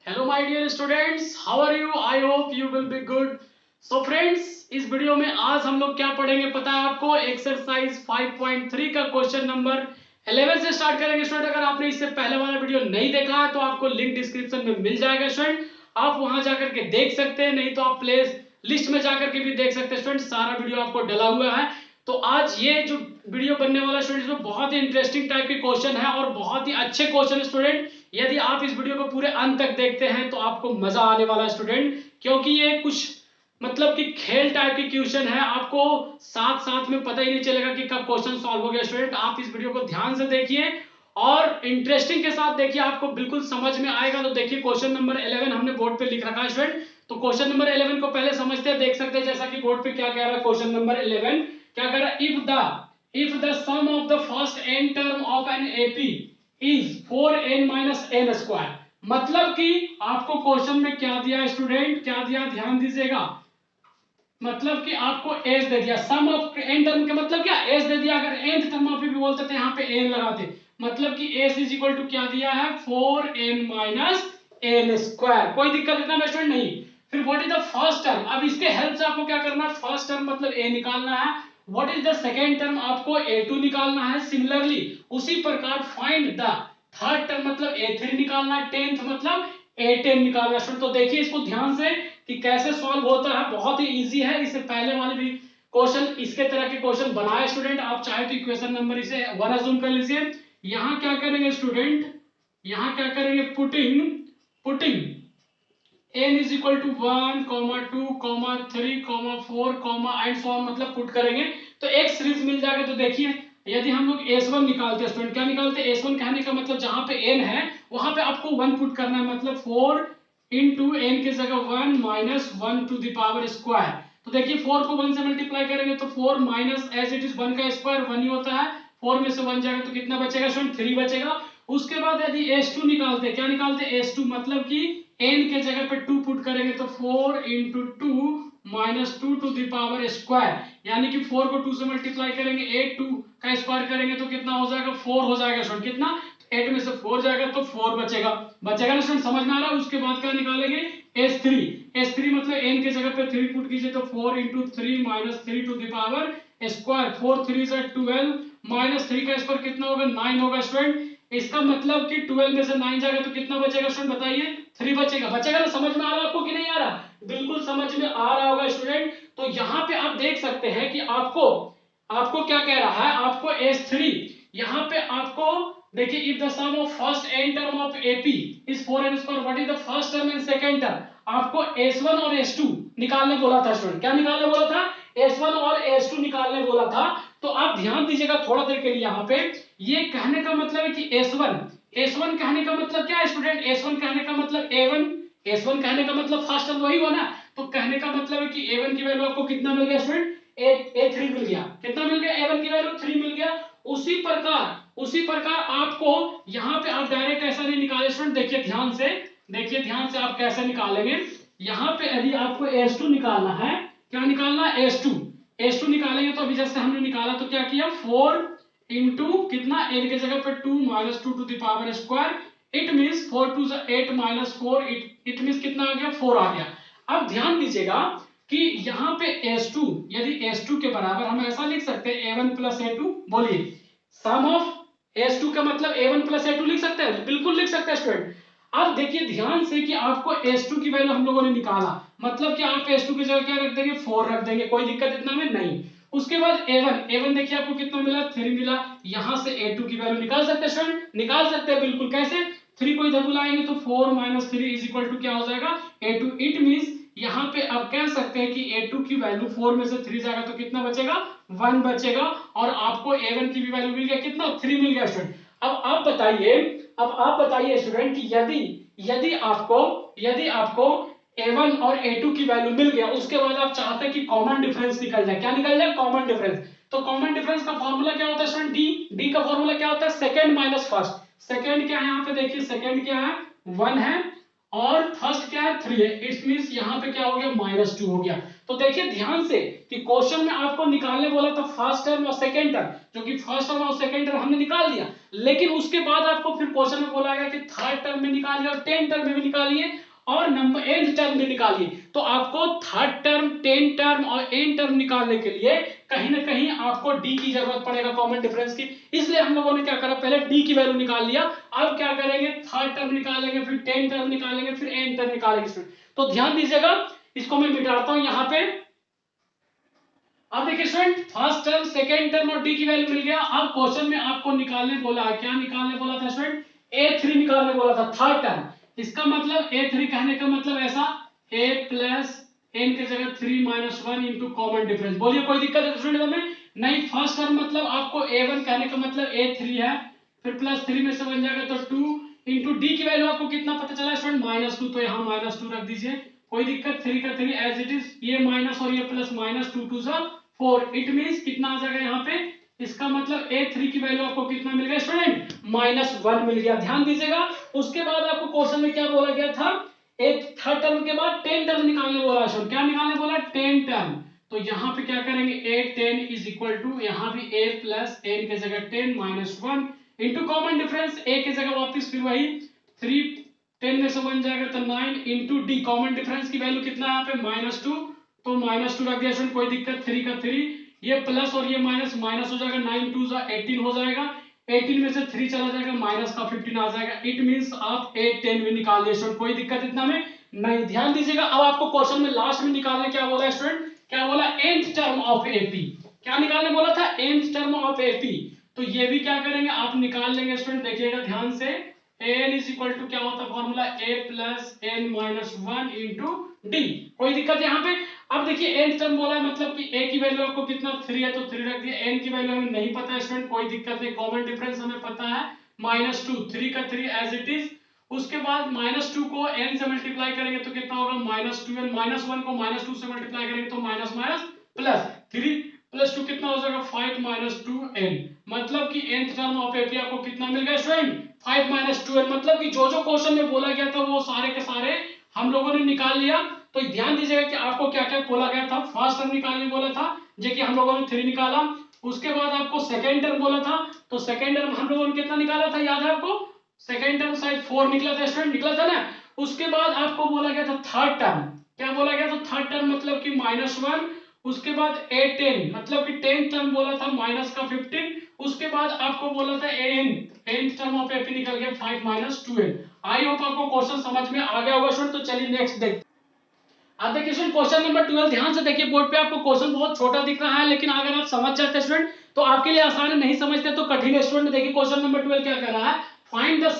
Hello my dear students, how are you? I hope you will be good. So friends, इस video में आज हम लोग क्या पढ़ेंगे पता है आपको? एक्सरसाइज 5.3 का क्वेश्चन नंबर 11 से स्टार्ट करेंगे स्टूडेंट। अगर आपने इससे पहले वाला वीडियो नहीं देखा है तो आपको लिंक डिस्क्रिप्शन में मिल जाएगा स्टूडेंट, आप वहां जाकर के देख सकते हैं, नहीं तो आप प्ले लिस्ट में जाकर के भी देख सकते हैं स्टूडेंट, सारा वीडियो आपको डला हुआ है। तो आज ये जो वीडियो बनने वाला स्टूडेंट, इसमें बहुत ही इंटरेस्टिंग टाइप के क्वेश्चन है और बहुत ही अच्छे क्वेश्चन है स्टूडेंट। यदि आप इस वीडियो को पूरे अंत तक देखते हैं तो आपको मजा आने वाला है स्टूडेंट, क्योंकि ये कुछ मतलब कि खेल टाइप की क्वेश्चन है। आपको साथ साथ में पता ही नहीं चलेगा कि कब क्वेश्चन सॉल्व हो गया स्टूडेंट। आप इस वीडियो को ध्यान से देखिए और इंटरेस्टिंग के साथ देखिए, आपको बिल्कुल समझ में आएगा। तो देखिए क्वेश्चन नंबर 11 हमने बोर्ड पे लिख रखा है स्टूडेंट। तो क्वेश्चन नंबर 11 को पहले समझते हैं, देख सकते हैं जैसा कि बोर्ड पे क्या कह रहा है। क्वेश्चन नंबर 11 क्या कह रहा है? If the sum of the first n term of an AP is 4n minus n square. मतलब कि आपको क्वेश्चन में क्या दिया है स्टूडेंट, क्या दिया, ध्यान दीजिएगा। मतलब कि आपको एज दे दिया, सम ऑफ एन टर्म का मतलब क्या, एज दे दिया। अगर nth टर्म ऑफ भी बोलते थे यहाँ पे एन लगाते, मतलब कि एस इज इक्वल टू क्या दिया है, 4n माइनस एन स्क्वायर। कोई दिक्कत इतना में स्टूडेंट नहीं। फिर what is the first term? अब इसके हेल्प से आपको क्या करना है, फर्स्ट टर्म मतलब ए निकालना है। What is the second term? आपको a2 निकालना है। सिमिलरली उसी प्रकार फाइंड द थर्ड टर्म मतलब a3 निकालना है। टेंथ मतलब a10 निकालना है। तो देखिए इसको ध्यान से कि कैसे सॉल्व होता है, बहुत ही इजी है। इससे पहले वाले भी क्वेश्चन इसके तरह के क्वेश्चन बनाए स्टूडेंट, आप चाहे तो इक्वेशन नंबर इसे 1 अज्यूम कर लीजिए। यहाँ क्या करेंगे स्टूडेंट, यहाँ क्या करेंगे, putting putting n is equal to 1, 2, 3, 4, and so on, मतलब पुट करेंगे तो एक सीरीज मिल जाएगा। तो देखिए यदि हम लोग s1 निकालते हैं स्टूडेंट, क्या निकालते हैं, s1 कहने का मतलब जहां पे n है वहां पे आपको 1 पुट करना है, मतलब 4 इंटू एन की जगह 1 minus 1 to the power square. तो देखिए 4 को 1 से मल्टीप्लाई करेंगे तो 4 माइनस एज इट इज 1 का स्क्वायर 1 ही होता है। 4 में से 1 जाएगा तो कितना बचेगा स्टूडेंट, 3 बचेगा। उसके बाद यदि s2 निकालते, क्या निकालते, s2 मतलब कि n के जगह पे 2 पुट करेंगे तो 4 into 2 minus 2 to the power square, यानी कि 4 को 2 से मल्टीप्लाई करेंगे, 8 2 का स्क्वायर करेंगे तो कितना हो जाएगा, 4 हो जाएगा स्टूडेंट। कितना, 8 में से 4 जाएगा तो 4 बचेगा। बचेगा ना स्टूडेंट, समझ में आ रहा है? उसके बाद क्या निकालेंगे, s3 मतलब n के जगह पे 3 पुट कीजिए तो 4 into 3 minus 3 to the power square, 4 3 से 12 माइनस 3 का स्क्वायर कितना होगा, 9 होगा स्टूडेंट। इसका मतलब कि 12 में से 9 जाएगा तो कितना बचेगा स्टूडेंट, बताइए, 3 बचेगा। बचेगा ना, समझ में आ रहा है आपको कि नहीं आ रहा? बिल्कुल समझ में आ रहा होगा स्टूडेंट। तो यहाँ पे आप देख सकते हैं कि आपको आपको क्या कह रहा है, आपको s3 यहाँ पे आपको देखिए, if the sum of first n term of ap is 4n square, what is the first term and second term? आपको s1 और s2 निकालने बोला था स्टूडेंट। क्या निकालने बोला था, s1 और s2 निकालने बोला था। तो आप ध्यान दीजिएगा थोड़ा देर के लिए। यहाँ पे ये कहने का मतलब है कि S1 कहने का मतलब क्या है स्टूडेंट, S1 कहने का मतलब A1, S1 कहने का मतलब फर्स्ट टर्म वही हुआ ना। तो कहने का मतलब है कि A1 की वैल्यू आपको कितना मिल गया स्टूडेंट, A3 मिल गया। कितना मिल गया, A1 की वैल्यू 3 मिल गया। उसी प्रकार आपको यहाँ पे आप डायरेक्ट ऐसा नहीं निकाले स्टूडेंट, देखिए ध्यान से, देखिए ध्यान से आप कैसे निकालेंगे। यहाँ पे यदि आपको S2 निकालना है, क्या निकालना है, S2 निकालेंगे तो अभी जैसे हमने निकाला तो क्या किया, 4 इंटू कितना, n के जगह पे 2 minus 2 to the power square, it means 4 to 8 minus 4, it means कितना आ गया, 4 आ गया। अब ध्यान दीजिएगा कि यहाँ पे S2, यदि S2 के बराबर हम ऐसा लिख सकते हैं A1 प्लस A2, बोलिए सम ऑफ S2 का मतलब A1 प्लस A2 लिख सकते हैं, बिल्कुल लिख सकते हैं स्टूडेंट। अब देखिए ध्यान से कि आपको S2 की वैल्यू हम लोगों ने निकाला, मतलब कि आप S2 की जगह क्या रख देंगे, 4 रख देंगे, कोई दिक्कत इतना में नहीं। उसके बाद A1 देखिए आपको कितना मिला, 3 मिला। यहां से A2 की वैल्यू निकाल सकते हैं स्टूडेंट, निकाल सकते हैं बिल्कुल। कैसे, 3 को इधर बुलाएंगे तो 4 माइनस 3 इज इक्वल टू क्या हो जाएगा, A2। इट मींस यहाँ पे आप कह सकते हैं कि A2 की वैल्यू 4 में से 3 जाएगा तो कितना बचेगा, 1 बचेगा। और आपको A1 की भी वैल्यू मिल गया, कितना, 3 मिल गया स्टूडेंट। अब आप बताइए स्टूडेंट कि यदि यदि आपको A1 और A2 की वैल्यू मिल गया, उसके बाद आप चाहते हैं कि कॉमन डिफरेंस निकल जाए, क्या निकल जाए, कॉमन डिफरेंस। तो कॉमन डिफरेंस का फॉर्मूला क्या होता है स्टूडेंट, डी का फॉर्मूला क्या होता है, सेकंड माइनस फर्स्ट। सेकंड क्या है यहाँ पे देखिए, सेकंड क्या है, 1 है, और फर्स्ट क्या है 3 है, इट मींस यहाँ पे क्या हो गया -2 हो गया। तो देखिए ध्यान से कि क्वेश्चन में आपको निकालने बोला था फर्स्ट टर्म और सेकंड टर्म, जो कि फर्स्ट टर्म और सेकंड टर्म हमने निकाल दिया, लेकिन उसके बाद आपको फिर क्वेश्चन में बोला गया कि थर्ड टर्म में निकालिए और 10 टर्म में भी निकालिए और नंबर एंड टर्म में निकालिए। तो आपको थर्ड टर्म, 10 टर्म और एंड टर्म निकालने के लिए कहीं ना कहीं आपको डी की जरूरत पड़ेगा, कॉमन डिफरेंस की। इसलिए हम लोगों ने क्या करा, पहले डी की वैल्यू निकाल लिया। अब क्या करेंगे, थर्ड टर्म निकालेंगे, फिर 10 टर्म निकालेंगे, फिर एंड टर्म निकालेंगे। तो ध्यान दीजिएगा, इसको मैं मिटाता हूं यहां पे। अब देखिए student, first term, second term और डी की वैल्यू मिल गया। अब क्वेश्चन में आपको निकालने बोला है, क्या निकालने बोला था स्टूडेंट, a3 निकालने बोला था, थर्ड टर्म। इसका मतलब a3 कहने का मतलब ऐसा, a प्लस n की जगह 3 माइनस 1 इंटू कॉमन डिफरेंस। बोलिए कोई दिक्कत है स्टूडेंट हमें? नहीं, फर्स्ट टर्म मतलब आपको a1 कहने का मतलब a3 है, फिर प्लस 3 में से बन जाएगा तो 2 इंटू डी की वैल्यू आपको कितना पता चला स्टूडेंट, -2। तो यहाँ -2 रख दीजिए, कोई दिक्कत, 3 का 3 एज इट इज, ये माइनस और ये प्लस, -2 2 सा 4। इट मींस कितना आ जाएगा यहाँ पे, इसका मतलब a3 की वैल्यू आपको कितना मिल गया स्टूडेंट, -1 मिल गया। ध्यान दीजिएगा, उसके बाद आपको क्वेश्चन में क्या बोला गया था, एक थर्ड टर्म के बाद 10 टर्म निकालने बोला है। क्या निकालने बोला, 10 टर्म। तो यहाँ पे क्या करेंगे, a10 इज इक्वल टू, यहाँ भी a प्लस n की जगह 10 minus 1 into common difference, a की जगह वापिस फिर वही 3, 10 में से बन जाएगा तो 9 इंटू डी, कॉमन डिफरेंस की वैल्यू कितना है यहाँ पे, -2। तो -2 रख दिया स्टूडेंट, कोई दिक्कत, 3 का 3, ये प्लस और ये माइनस, माइनस हो जाएगा, 9 2 18 हो जाएगा, 18 में से 3 चला जाएगा, माइनस का 15 आ जाएगा। इट मींस आप a10 भी निकाल दिए स्टूडेंट, कोई दिक्कत इतना में नहीं। ध्यान दीजिएगा, अब आपको क्वेश्चन में लास्ट में निकालने क्या बोला स्टूडेंट, क्या बोला, nth टर्म ऑफ एपी। क्या निकालने बोला था, nth टर्म ऑफ एपी। तो ये भी क्या करेंगे, आप निकाल लेंगे स्टूडेंट, देखिएगा ध्यान से, an इज इक्वल टू क्या होता है formula, a plus n minus 1 into D. कोई दिक्कत यहाँ पे? अब देखिए nth टर्म बोला है, मतलब कि a की वैल्यू आपको कितना 3 है तो 3 रख दिया, n की वैल्यू हमें नहीं पता है स्टूडेंट, कोई दिक्कत नहीं, कॉमन डिफरेंस हमें पता है -2, 3 का 3 एज इट इज। उसके बाद -2 को n से मल्टीप्लाई करेंगे तो कितना होगा, -2n, -1 को -2 से मल्टीप्लाई करेंगे तो माइनस माइनस प्लस 3 प्लस 2 कितना हो जाएगा, 5 - 2n। मतलब कि nth टर्म ऑफ एपी आपको कितना मिल गया स्टूडेंट, 5 - 2n। मतलब कि जो जो क्वेश्चन में बोला गया था वो सारे के सारे हम लोगों ने निकाल लिया। तो ध्यान दीजिएगा कि आपको क्या क्या बोला गया था, फर्स्ट टर्म निकालने बोला था, जो कि हम लोगों ने 3 निकाला। उसके बाद आपको सेकंड टर्म बोला था, तो सेकंड टर्म हम लोगों ने कितना निकाला था, याद है आपको, सेकंड टर्म शायद 4 निकला था स्टूडेंट, निकला था ना। उसके बाद आपको बोला गया था थर्ड टर्म, क्या बोला गया था, थर्ड टर्म मतलब कि -1। उसके बाद a10 मतलब कि 10th टर्म बोला था माइनस का 15। उसके बाद आपको बोला था nth टर्म ऑफ एपी निकल गया 5 - 2n। आई होप आपको क्वेश्चन समझ में आ गया होगा स्टूडेंट। तो चलिए नेक्स्ट देखते हैं। अब देखिए स्टूडेंट, क्वेश्चन नंबर 12, ध्यान से देखिए, बोर्ड पे आपको क्वेश्चन बहुत छोटा दिख रहा है, लेकिन अगर आप समझ जाते स्टूडेंट तो आपके लिए आसान है, नहीं समझते तो कठिन है स्टूडेंट। देखिए क्वेश्चन नंबर 12 क्या कर रहा है, find the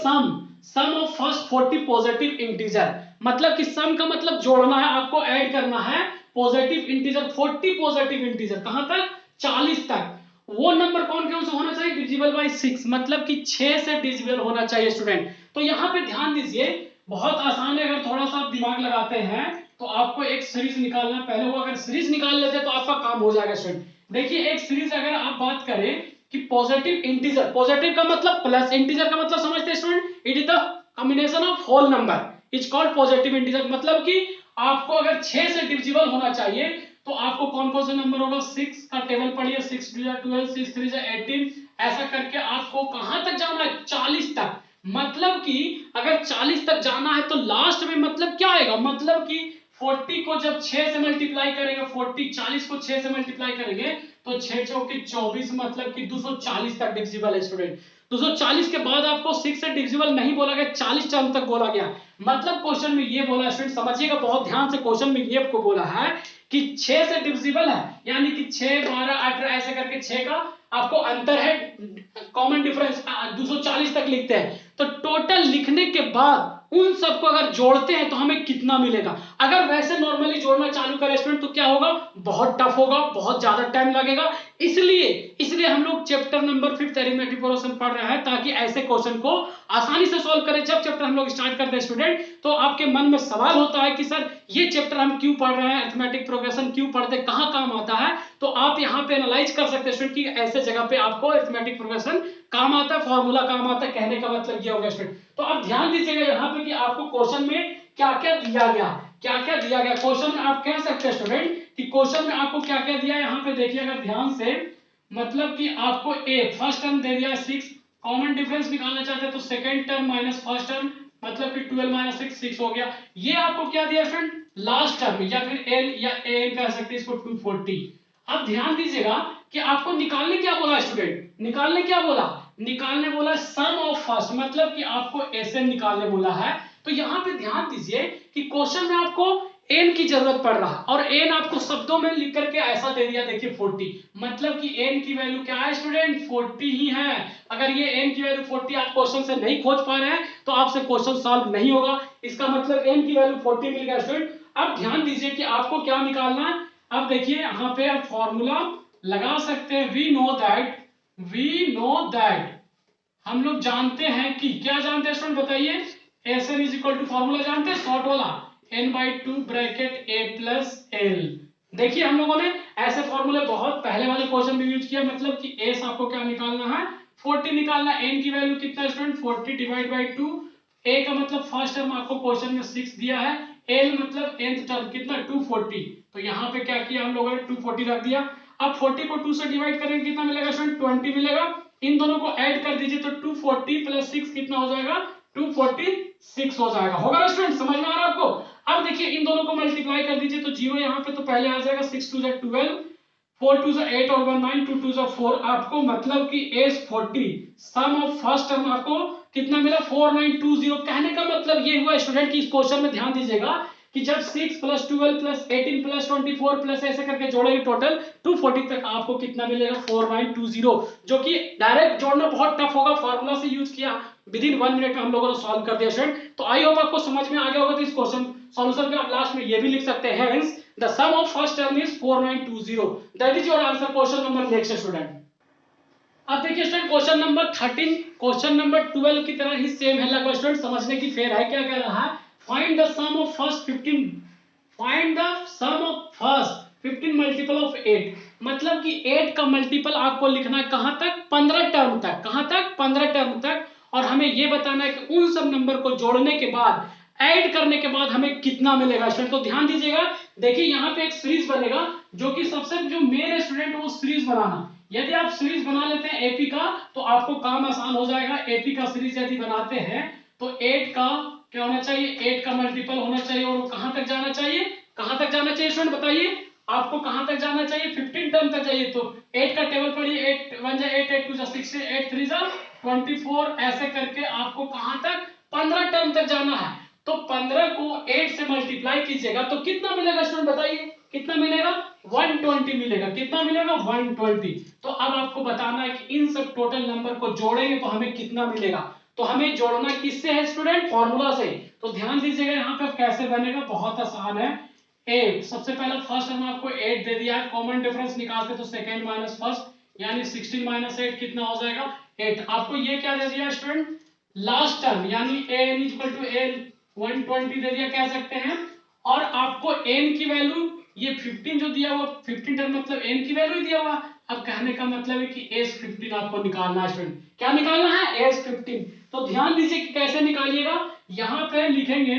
sum of first 40 positive integer. मतलब कि सम का मतलब जोड़ना है, आपको ऐड करना है पॉजिटिव इंटीजर, 40 पॉजिटिव इंटीजर, कहां तक, 40 तक। वो नंबर कौन कौन सा होना चाहिए, डिविजिबल बाय 6, मतलब कि 6 से डिविजिबल होना चाहिए स्टूडेंट। तो यहाँ पे ध्यान दीजिए, बहुत आसान है, अगर थोड़ा सा आप दिमाग लगाते हैं तो आपको एक सीरीज निकालना है। पहले वो अगर सीरीज निकाल लेते तो आपका काम हो जाएगा स्टूडेंट। देखिए एक सीरीज अगर आप बात करें कि पॉजिटिव इंटीजर, पॉजिटिव का मतलब प्लस, इंटीजर का मतलब समझते हैं student, it is the combination of whole number, is called positive integer. मतलब कि आपको अगर 6 से डिविजिबल होना चाहिए तो आपको कौन कौन से नंबर होगा, 6 का टेबल पढ़िए, 6 2 12, 6 3 18, ऐसा करके आपको कहां तक जाना है, 40 तक। मतलब कि अगर 40 तक जाना है तो लास्ट में मतलब क्या आएगा, मतलब कि 40 को जब 6 से मल्टीप्लाई करेंगे, 40 को 6 से मल्टीप्लाई करेंगे तो 6 चौके 24, मतलब कि 240 तक डिविजिबल है स्टूडेंट। 240 के बाद आपको 6 से डिविजिबल नहीं बोला गया, 40 टर्म तक बोला गया। मतलब क्वेश्चन में ये बोला स्टूडेंट, समझिएगा बहुत ध्यान से, क्वेश्चन में ये आपको बोला है कि 6 से डिविजिबल है, यानी कि 6 12 18 ऐसे करके 6 का आपको अंतर है, कॉमन डिफरेंस 240 तक लिखते हैं। तो टोटल लिखने के बाद उन सबको अगर जोड़ते हैं तो हमें कितना मिलेगा। अगर वैसे नॉर्मली जोड़ना चालू करें स्टूडेंट तो क्या होगा, बहुत टफ होगा, बहुत ज्यादा टाइम लगेगा। इसलिए हम लोग चैप्टर नंबर 5 अरिथमेटिक प्रोग्रेशन पढ़ रहे हैं, ताकि ऐसे क्वेश्चन को आसानी से सॉल्व करें। जब चैप्टर हम लोग स्टार्ट करते हैं स्टूडेंट तो आपके मन में सवाल होता है कि सर ये चैप्टर हम क्यों पढ़ रहे हैं, अरिथमेटिक प्रोग्रेशन क्यों पढ़ते, कहां काम आता है। तो आप यहाँ पे एनालाइज कर सकते हैं स्टूडेंट कि ऐसे जगह पे आपको अरिथमेटिक प्रोग्रेशन काम आता है, फॉर्मूला काम आता है, कहने का मतलब ये होगा स्टूडेंट। तो अब ध्यान दीजिएगा यहाँ पे कि आपको क्वेश्चन में क्या क्या दिया गया, क्या क्या दिया गया क्वेश्चन में। आप कह सकते हैं स्टूडेंट कि क्वेश्चन में आपको क्या क्या दिया है, यहाँ पे देखिएगा ध्यान से। मतलब कि आपको ए फर्स्ट टर्म दे दिया 6, कॉमन डिफरेंस निकालना चाहते हैं तो second term minus first term, मतलब कि 12 माइनस 6 6 हो गया। ये आपको क्या दिया फ्रेंड, लास्ट टर्म, या फिर एल या एन कह सकते हैं इसको 240। अब ध्यान दीजिएगा कि आपको निकालने क्या बोला स्टूडेंट, निकालने क्या बोला, निकालने बोला सम ऑफ फर्स्ट, मतलब कि आपको एसएन निकालने बोला है। तो यहाँ पे ध्यान दीजिए कि क्वेश्चन में आपको एन की जरूरत पड़ रहा है और एन आपको शब्दों में लिख करके ऐसा दे दिया, देखिए 40, मतलब कि एन की वैल्यू क्या है स्टूडेंट, 40 ही है। अगर ये एन की वैल्यू 40 आप क्वेश्चन से नहीं खोज पा रहे हैं तो आपसे क्वेश्चन सॉल्व नहीं होगा, इसका मतलब एन की वैल्यू 40 मिल गया स्टूडेंट। अब ध्यान दीजिए कि आपको क्या निकालना है। अब देखिए यहाँ पे आप फॉर्मूला लगा सकते हैं, वी नो दैट हम लोग जानते हैं कि, क्या जानते हैं स्टूडेंट बताइए, S n is equal to formula जानते हैं शॉर्ट वाला, n/2 bracket a plus L. देखिए हम लोगों ने ऐसे फॉर्मूले बहुत पहले वाले क्वेश्चन में यूज किया, मतलब कि s आपको क्या निकालना है, 40 निकालना। n की वैल्यू कितना स्टूडेंट, 40 डिवाइड बाई 2, a का मतलब फर्स्ट टर्म आपको क्वेश्चन में 6 दिया है, l मतलब nth टर्म कितना 240, तो यहाँ पे क्या किया हम लोगों ने 240 रख दिया। अब 40 को 2 से डिवाइड करेंगे कितना मिलेगा स्टूडेंट, 20 मिलेगा। इन दोनों को ऐड कर दीजिए तो 240 प्लस 6 कितना हो जाएगा, 246 हो जाएगा, होगा ना स्टूडेंट, समझ में आ रहा है आपको। अब देखिए इन दोनों को मल्टीप्लाई कर दीजिए तो जीरो यहाँ पे तो पहले आ जाएगा, 6 2 12, 4 2 8 और 1 9, 2 2 4, आपको मतलब कि S 40 sum of first term आपको कितना मिला 4920। कहने का मतलब ये हुआ स्टूडेंट कि इस क्वेश्चन में ध्यान दीजिएगा कि जब 6 प्लस 12 प्लस 18 प्लस 24 प्लस ऐसे करके जोड़ेंगे टोटल 240 तक आपको कितना मिलेगा 4920, जो कि डायरेक्ट जोड़ना बहुत टफ होगा, फॉर्मूला से यूज किया, विद इन 1 मिनट में हम लोगों ने सॉल्व कर दिया स्टूडेंट। तो आई होप आपको समझ में आ गया होगा। तो इस क्वेश्चन सॉल्यूशन के आप लास्ट में ये भी लिख सकते हैं, hence the sum of first term is 4920, that is your answer question number next student. अब देखिए student question number 13 question number 12 की तरह ही सेम है लगभग स्टूडेंट, समझने की फेर है। क्या कह रहा है, find the sum of first 15, find the sum of first 15 multiple of 8, मतलब कि 8 का मल्टीपल आपको लिखना है कहां तक, 15 टर्म तक, कहां तक, 15 टर्म तक। और हमें यह बताना है कि उन सब नंबर को जोड़ने के बाद, ऐड करने के बाद हमें कितना मिलेगा स्टूडेंट। तो ध्यान दीजिएगा, देखिए यहाँ पे एक सीरीज बनेगा, जो कि सबसे जो मेन स्टूडेंट वो सीरीज बनाना। यदि आप सीरीज बना लेते हैं एपी का तो आपको काम आसान हो जाएगा। एपी का सीरीज यदि बनाते हैं तो 8 का क्या होना चाहिए, 8 का मल्टीपल होना चाहिए, और वो कहां तक जाना चाहिए, कहां तक जाना चाहिए स्टूडेंट बताइए, आपको कहां तक जाना चाहिए, 15 टर्म तक चाहिए। तो 8 का टेबल पढ़िए, 8 1 जा 8, 8 2 जा 16, 8 3 जा 24, ऐसे करके आपको कहां तक, 15 टर्म तक जाना है। तो 15 को 8 से मल्टीप्लाई कीजिएगा तो कितना मिलेगा स्टूडेंट बताइए, कितना मिलेगा, 120 मिलेगा, कितना मिलेगा 120। तो अब आपको बताना है कि इन सब टोटल नंबर को जोड़ेंगे तो हमें कितना मिलेगा। तो हमें जोड़ना किससे है स्टूडेंट, फॉर्मूला से। तो ध्यान दीजिएगा यहाँ पे कैसे बनेगा, बहुत आसान है। 8 सबसे पहला फर्स्ट टर्म आपको 8 दे दिया है, कॉमन डिफरेंस निकालते तो सेकंड माइनस फर्स्ट, यानी 16 माइनस 8 कितना हो जाएगा 8। आपको ये क्या दे दिया स्टूडेंट, लास्ट टर्म, यानी n इक्वल टू l 120 दे दिया कह सकते हैं। और आपको n की वैल्यू ये 15 जो दिया हुआ, 15 टर्म मतलब n की वैल्यू दिया हुआ। अब कहने का मतलब है कि एस 15 आपको निकालना है स्टूडेंट, क्या निकालना है, एस 15। तो ध्यान दीजिए कि कैसे निकालिएगा, यहां पे लिखेंगे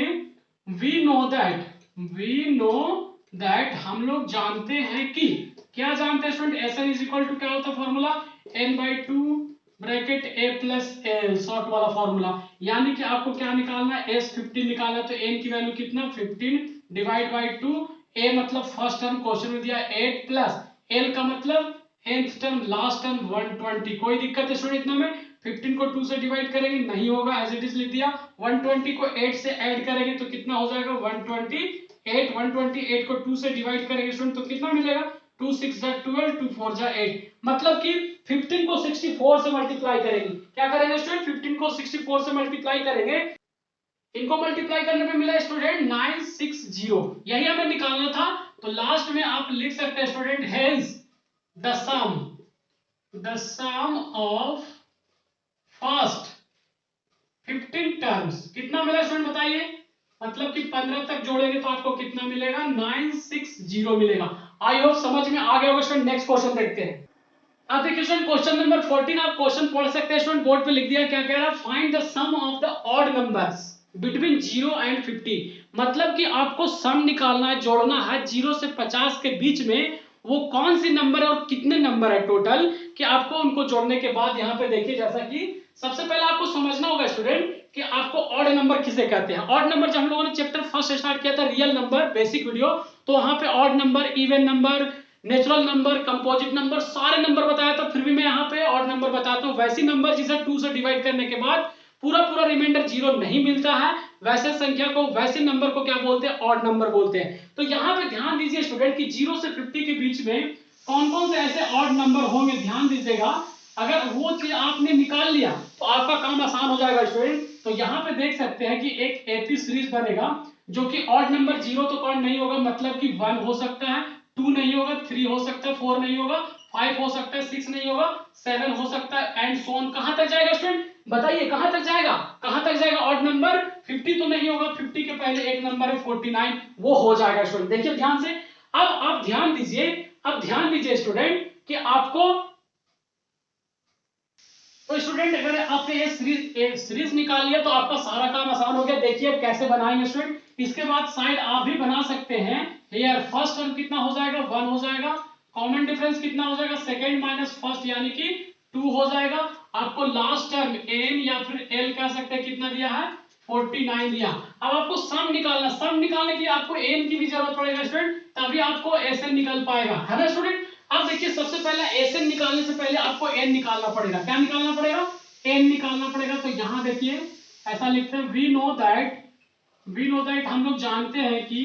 we know that, we know that हम लोग जानते हैं कि, क्या जानते हैं student, S n is equal to क्या होता है formula, n/2 bracket a plus L, short वाला फॉर्मूला। यानी कि आपको क्या निकालना है, एस 15 निकालना, तो n की वैल्यू कितना 15 डिवाइड बाई 2, a मतलब फर्स्ट टर्म क्वेश्चन में दिया 8 प्लस l का मतलब nth टर्म लास्ट टर्म 120। कोई दिक्कत है स्टूडेंट इतना में, 15 को 2 से डिवाइड करेंगे नहीं होगा, एज इट इज लिख दिया। 120 को 8 से ऐड करेंगे तो कितना हो जाएगा 128, 128 को 2 से डिवाइड करेंगे स्टूडेंट तो कितना मिलेगा 2 6 जा 12, 2 4 जा 8, मतलब कि 15 को 64 से मल्टीप्लाई करेंगे। क्या करेंगे स्टूडेंट, 15 को 64 से मल्टीप्लाई करेंगे, इनको मल्टीप्लाई करने पे मिला स्टूडेंट 960, यही हमें निकालना था। तो लास्ट में आप लिख सकते हैं student, hence the sum of first 15 terms कितना मिला स्टूडेंट बताइए, मतलब कि 15 तक जोड़ेंगे तो आपको कितना मिलेगा 960 मिलेगा। आई होप समझ में आ गया होगा स्टूडेंट। नेक्स्ट क्वेश्चन देखते हैं। अब देखिए स्टूडेंट क्वेश्चन नंबर 14, आप क्वेश्चन पढ़ सकते हैं स्टूडेंट, बोर्ड पे लिख दिया, क्या कह रहा है, find the sum of the odd numbers between 0 and 50। मतलब कि आपको सम निकालना है, जोड़ना है 0 से 50 के बीच में वो कौन सी नंबर है और कितने नंबर है टोटल, कि आपको उनको जोड़ने के बाद यहाँ पे देखिए, जैसा कि सबसे पहले आपको समझना होगा स्टूडेंट कि आपको ऑड नंबर किसे कहते हैं। ऑड नंबर जब हम लोगों ने चैप्टर फर्स्ट स्टार्ट किया था रियल नंबर बेसिक वीडियो, तो वहां पे odd number, even number, natural number, composite number, सारे नंबर बताया था। फिर भी मैं यहाँ पे ऑड नंबर बताता हूँ, वैसी नंबर जिसे 2 से डिवाइड करने के बाद पूरा पूरा रिमाइंडर 0 नहीं मिलता है, वैसे संख्या को, वैसे नंबर को क्या बोलते हैं, ऑड नंबर बोलते हैं। तो यहाँ पे ध्यान दीजिए स्टूडेंट कि 0 से 50 के बीच में कौन कौन से ऐसे ऑड नंबर होंगे, ध्यान दीजिएगा। अगर वो चीज आपने निकाल लिया तो आपका काम आसान हो जाएगा स्टूडेंट। तो यहाँ पे देख सकते हैं कि एक एपी सीरीज बनेगा जो कि ऑड नंबर 0 तो कौन नहीं होगा, मतलब कि 1 हो सकता है, 2 नहीं होगा, 3 हो सकता है, 4 नहीं होगा, 5 हो सकता है, 6 नहीं होगा, 7 हो सकता है, एंड सो ऑन। कहां तक जाएगा स्टूडेंट, बताइए कहां तक जाएगा, कहां तक जाएगा ऑड नंबर, 50 तो नहीं होगा, 50 के पहले एक नंबर है 49, वो हो जाएगा स्टूडेंट। देखिए ध्यान से, अब आप ध्यान दीजिए, अब ध्यान दीजिए स्टूडेंट कि आपको, तो स्टूडेंट अगर आपने ये सीरीज निकाल लिया तो आपका सारा काम आसान हो गया। देखिए कैसे बनाएंगे स्टूडेंट, इसके बाद साइड आप भी बना सकते हैं। हियर फर्स्ट टर्म कितना हो जाएगा, 1 हो जाएगा, कॉमन डिफरेंस कितना हो जाएगा, सेकंड माइनस फर्स्ट यानी कि 2 हो जाएगा। आपको लास्ट टर्म n या फिर l कह सकते हैं, कितना दिया है, 49 दिया। अब आपको सम निकालना, सम निकालने के लिए आपको n की भी जरूरत पड़ेगा स्टूडेंट, तभी आपको sn निकल पाएगा, है ना स्टूडेंट। अब देखिए सबसे पहले एसएन निकालने से पहले आपको एन निकालना पड़ेगा, क्या निकालना पड़ेगा, एन निकालना पड़ेगा। तो यहां देखिए ऐसा लिखते हैं, वी नो दैट, हम लोग जानते हैं कि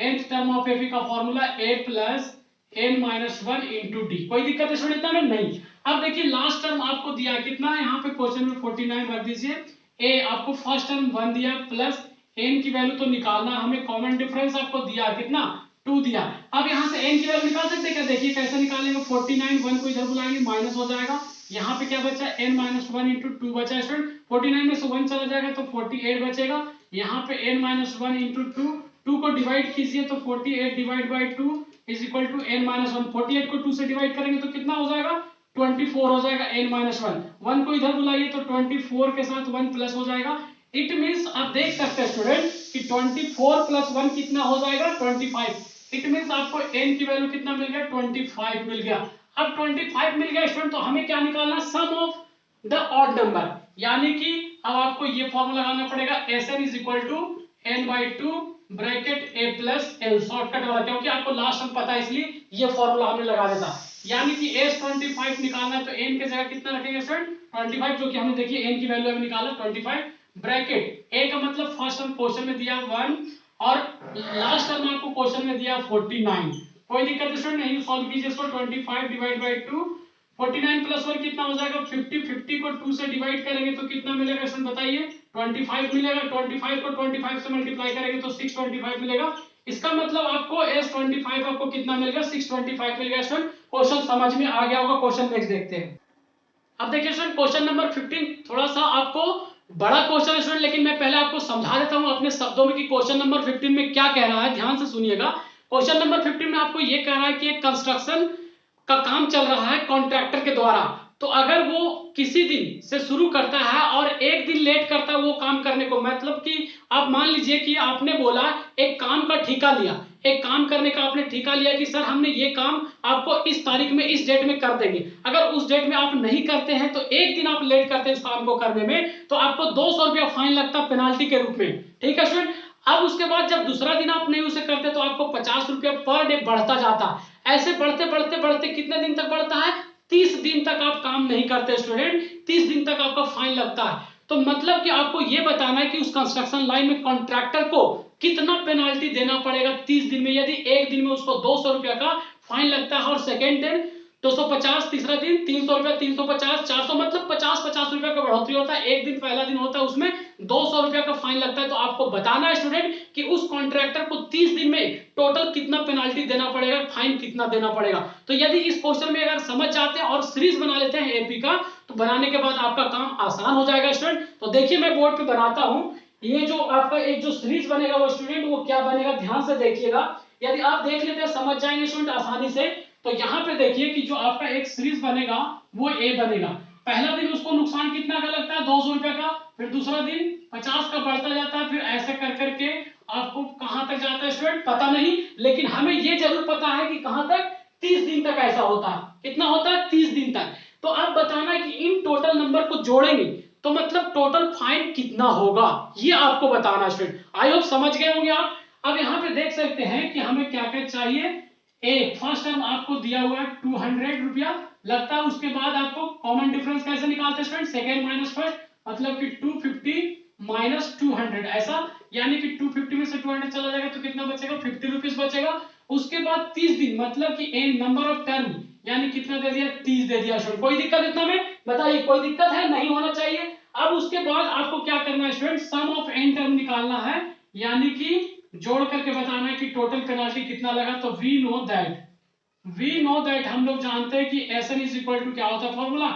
nth टर्म ऑफ एपी का formula a plus n minus 1 into D. कोई दिक्कत है स्टूडेंट इतना में, नहीं। अब देखिए लास्ट टर्म आपको दिया कितना, यहाँ पे क्वेश्चन में 49 रख दीजिए, a आपको फर्स्ट टर्म 1 दिया, प्लस n की वैल्यू तो निकालना हमें, कॉमन डिफरेंस आपको दिया कितना, 2 दिया। अब यहाँ से n की वैल्यू निकाल सकते हैं क्या, देखिए कैसे निकालेंगे, 49, 1 को इधर बुलाएंगे, माइनस हो जाएगा, यहाँ पे क्या बचा, n माइनस 1 इंटू 2 बचा स्टूडेंट, 49 में से 1 चला जाएगा तो 48 बचेगा, यहाँ पे n माइनस 1 इंटू 2 को डिवाइड कीजिए तो 48 divide by 2 is equal to n minus 1, 48 को 2 से डिवाइड करेंगे तो कितना हो जाएगा, 24 हो जाएगा, n माइनस 1, 1 को इधर बुलाइए तो 24 के साथ 1 प्लस हो जाएगा। इट मीन्स आप देख सकते हैं स्टूडेंट कि 24 प्लस 1 कितना हो जाएगा, 25। इट मीन्स आपको n की वैल्यू कितना मिल गया, 25 मिल गया। अब 25 मिल गया स्टूडेंट, तो हमें क्या निकालना, sum of the odd number, यानी कि अब आपको ये फॉर्मूला लगाना पड़ेगा, Sn is equal to n/2 bracket a plus l, shortcut वाला, क्योंकि आपको लास्ट में पता है इसलिए ये फॉर्मूला हमने लगा देता। यानी कि S25 निकालना है तो n की जगह कितना रखेंगे स्टूडेंट, 25, जो कि हमने देखिए n की वैल्यू अभी निकाला 25, ब्रैकेट a का मतलब फर्स्ट टर्म क्वेश्चन में दिया 1 और लास्ट टर्म आपको क्वेश्चन में दिया 49। कोई दिक्कत स्टूडेंट नहीं, सॉल्व कीजिए इसको, 25 डिवाइड बाई 2, 49 प्लस 1 कितना हो जाएगा, 50, 50 को 2 से डिवाइड करेंगे तो कितना मिलेगा स्टूडेंट बताइए, 25 मिलेगा, 25 को 25 से मल्टीप्लाई करेंगे तो 625 मिलेगा। इसका मतलब आपको S25 आपको कितना मिलेगा, 625 मिल गया स्टूडेंट। क्वेश्चन समझ में आ गया होगा, क्वेश्चन नेक्स्ट देखते हैं। अब देखिए स्टूडेंट क्वेश्चन नंबर 15 थोड़ा सा आपको बड़ा क्वेश्चन है स्टूडेंट, लेकिन मैं पहले आपको समझा देता हूं अपने शब्दों में कि क्वेश्चन नंबर 15 में क्या कह रहा है, ध्यान से सुनिएगा। क्वेश्चन नंबर 15 में आपको ये कह रहा है कि एक कंस्ट्रक्शन का काम चल रहा है कॉन्ट्रैक्टर के द्वारा, तो अगर वो किसी दिन से शुरू करता है और एक दिन लेट करता है वो काम करने को, मतलब कि आप मान लीजिए कि आपने बोला एक काम का ठेका लिया, एक काम करने का आपने ठेका लिया कि सर हमने ये काम आपको इस तारीख में इस डेट में कर देंगे, अगर उस डेट में आप नहीं करते हैं तो एक दिन आप लेट करते हैं इस काम को करने में तो आपको 200 रुपया फाइन लगता है पेनाल्टी के रूप में, ठीक है स्टूडेंट। अब उसके बाद जब दूसरा दिन आप नहीं उसे करते तो आपको 50 रुपया पर डे बढ़ता जाता, ऐसे बढ़ते बढ़ते बढ़ते कितने दिन तक बढ़ता है, 30 दिन तक आप काम नहीं करते स्टूडेंट, 30 दिन तक आपका फाइन लगता है। तो मतलब कि आपको यह बताना है कि उस कंस्ट्रक्शन लाइन में कॉन्ट्रैक्टर को कितना पेनाल्टी देना पड़ेगा 30 दिन में, यदि एक दिन में उसको 200 रुपया का फाइन लगता है और सेकेंड दिन 250, तीसरा दिन 300 रुपया, 350, 400, मतलब 50-50 रुपया का बढ़ोतरी होता है, एक दिन पहला दिन होता है उसमें 200 रुपया का फाइन लगता है। तो आपको बताना है स्टूडेंट कि उस कॉन्ट्रैक्टर को 30 दिन में टोटल कितना पेनाल्टी देना पड़ेगा, फाइन कितना देना पड़ेगा। तो यदि इस क्वेश्चन में अगर समझ जाते हैं और सीरीज बना लेते हैं एपी का, तो बनाने के बाद आपका काम आसान हो जाएगा स्टूडेंट। तो देखिए मैं बोर्ड पे बनाता हूं, ये जो आपका एक जो सीरीज बनेगा वो स्टूडेंट वो क्या बनेगा, ध्यान से देखिएगा। यदि आप देख लेते हैं समझ जाएंगे स्टूडेंट आसानी से। तो यहाँ पे देखिए कि जो आपका एक सीरीज बनेगा वो ए बनेगा। पहला दिन उसको नुकसान कितना का लगता है, 200 रुपए का, फिर दूसरा दिन 50 का बढ़ता जाता है, फिर ऐसे कर करके आपको कहां तक जाता है स्टूडेंट पता नहीं, लेकिन हमें ये जरूर पता है कि कहां तक, 30 दिन तक ऐसा होता है। कितना होता है, 30 दिन तक। तो अब बताना कि इन टोटल नंबर को जोड़ेंगे तो मतलब टोटल फाइन कितना होगा, ये आपको बताना स्टूडेंट। आई होप समझ गए होंगे आप। अब यहाँ पे देख सकते हैं कि हमें क्या क्या चाहिए। ए फर्स्ट टर्म आपको दिया हुआ है 200 रुपया लगता है। उसके बाद आपको कॉमन डिफरेंस कैसे निकालते हैं स्टूडेंट, सेकेंड माइनस फर्स्ट, मतलब कि 250 माइनस 200 ऐसा, यानी कि 250 में से 200 चला जाएगा तो कितना बचेगा, 50 रुपीज बचेगा। उसके बाद 30 दिन मतलब कि एन नंबर ऑफ टर्म, यानी कितना दे दिया, 30 दे दिया स्टूडेंट। कोई दिक्कत इतना में, बताइए कोई दिक्कत है, नहीं होना चाहिए। अब उसके बाद आपको क्या करना है student, sum of n term निकालना है, यानी कि जोड़ करके बताना है कि टोटल पेनाल्टी कितना लगा। तो वी नो दैट हम लोग जानते हैं कि Sn इज इक्वल टू क्या होता है formula,